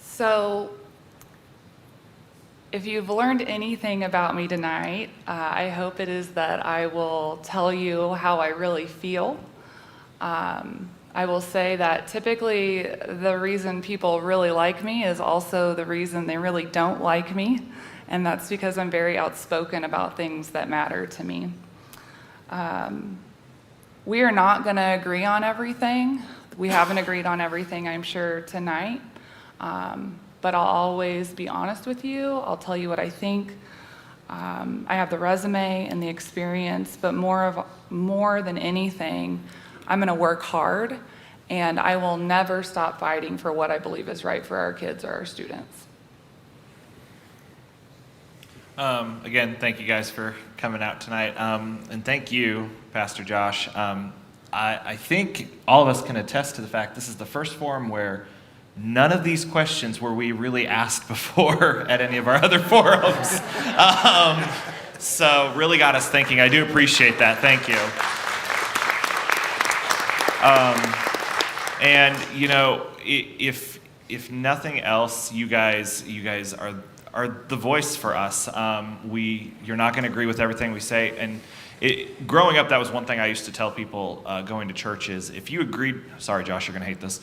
Speaker 2: So if you've learned anything about me tonight, I hope it is that I will tell you how I really feel. I will say that typically the reason people really like me is also the reason they really don't like me, and that's because I'm very outspoken about things that matter to me. We are not going to agree on everything. We haven't agreed on everything, I'm sure, tonight. But I'll always be honest with you. I'll tell you what I think. I have the resume and the experience, but more than anything, I'm gonna work hard, and I will never stop fighting for what I believe is right for our kids or our students.
Speaker 11: Again, thank you guys for coming out tonight. And thank you, Pastor Josh. I think all of us can attest to the fact this is the first forum where none of these questions were we really asked before at any of our other forums. So really got us thinking. I do appreciate that. Thank you. And if nothing else, you guys are the voice for us. You're not going to agree with everything we say, and growing up, that was one thing I used to tell people going to church is if you agreed, sorry Josh, you're going to hate this,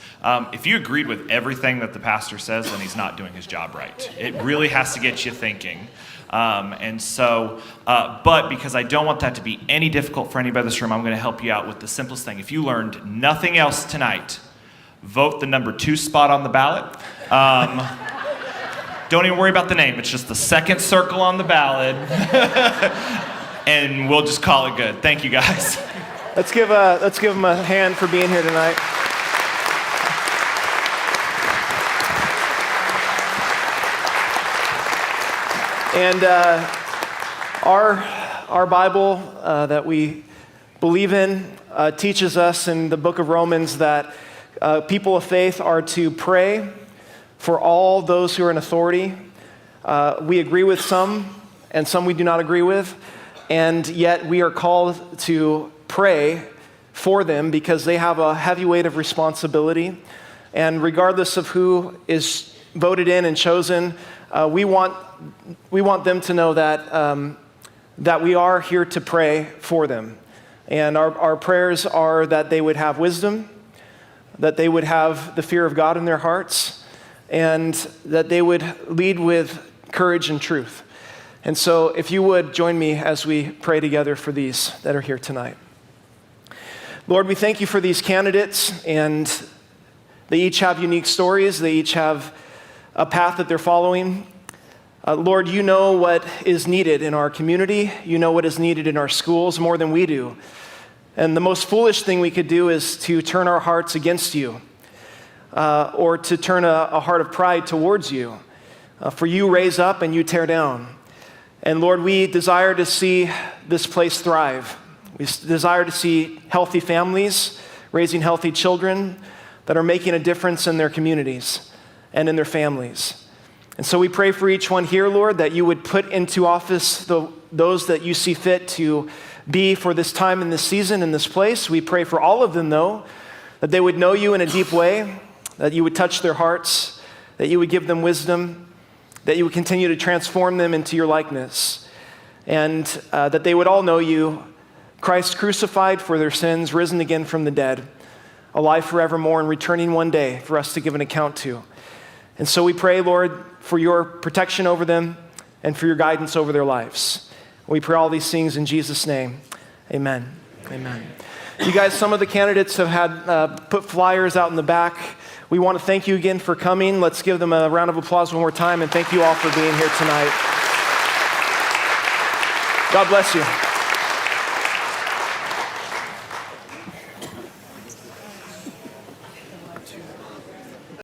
Speaker 11: if you agreed with everything that the pastor says, then he's not doing his job right. It really has to get you thinking. But because I don't want that to be any difficult for anybody in this room, I'm going to help you out with the simplest thing. If you learned nothing else tonight, vote the number 2 spot on the ballot. Don't even worry about the name. It's just the second circle on the ballot. And we'll just call it good. Thank you, guys.
Speaker 7: Let's give them a hand for being here tonight. And our Bible that we believe in teaches us in the book of Romans that people of faith are to pray for all those who are in authority. We agree with some, and some we do not agree with, and yet we are called to pray for them because they have a heavy weight of responsibility. And regardless of who is voted in and chosen, we want them to know that we are here to pray for them. And our prayers are that they would have wisdom, that they would have the fear of God in their hearts, and that they would lead with courage and truth. And so if you would join me as we pray together for these that are here tonight. Lord, we thank you for these candidates, and they each have unique stories. They each have a path that they're following. Lord, you know what is needed in our community. You know what is needed in our schools more than we do. And the most foolish thing we could do is to turn our hearts against you, or to turn a heart of pride towards you. For you raise up and you tear down. And Lord, we desire to see this place thrive. We desire to see healthy families raising healthy children that are making a difference in their communities and in their families. And so we pray for each one here, Lord, that you would put into office those that you see fit to be for this time in this season in this place. We pray for all of them, though, that they would know you in a deep way, that you would touch their hearts, that you would give them wisdom, that you would continue to transform them into your likeness, and that they would all know you, Christ crucified for their sins, risen again from the dead, alive forevermore and returning one day for us to give an account to. And so we pray, Lord, for your protection over them and for your guidance over their lives. We pray all these things in Jesus' name. Amen. Amen. You guys, some of the candidates have had put flyers out in the back. We want to thank you again for coming. Let's give them a round of applause one more time, and thank you all for being here tonight. God bless you.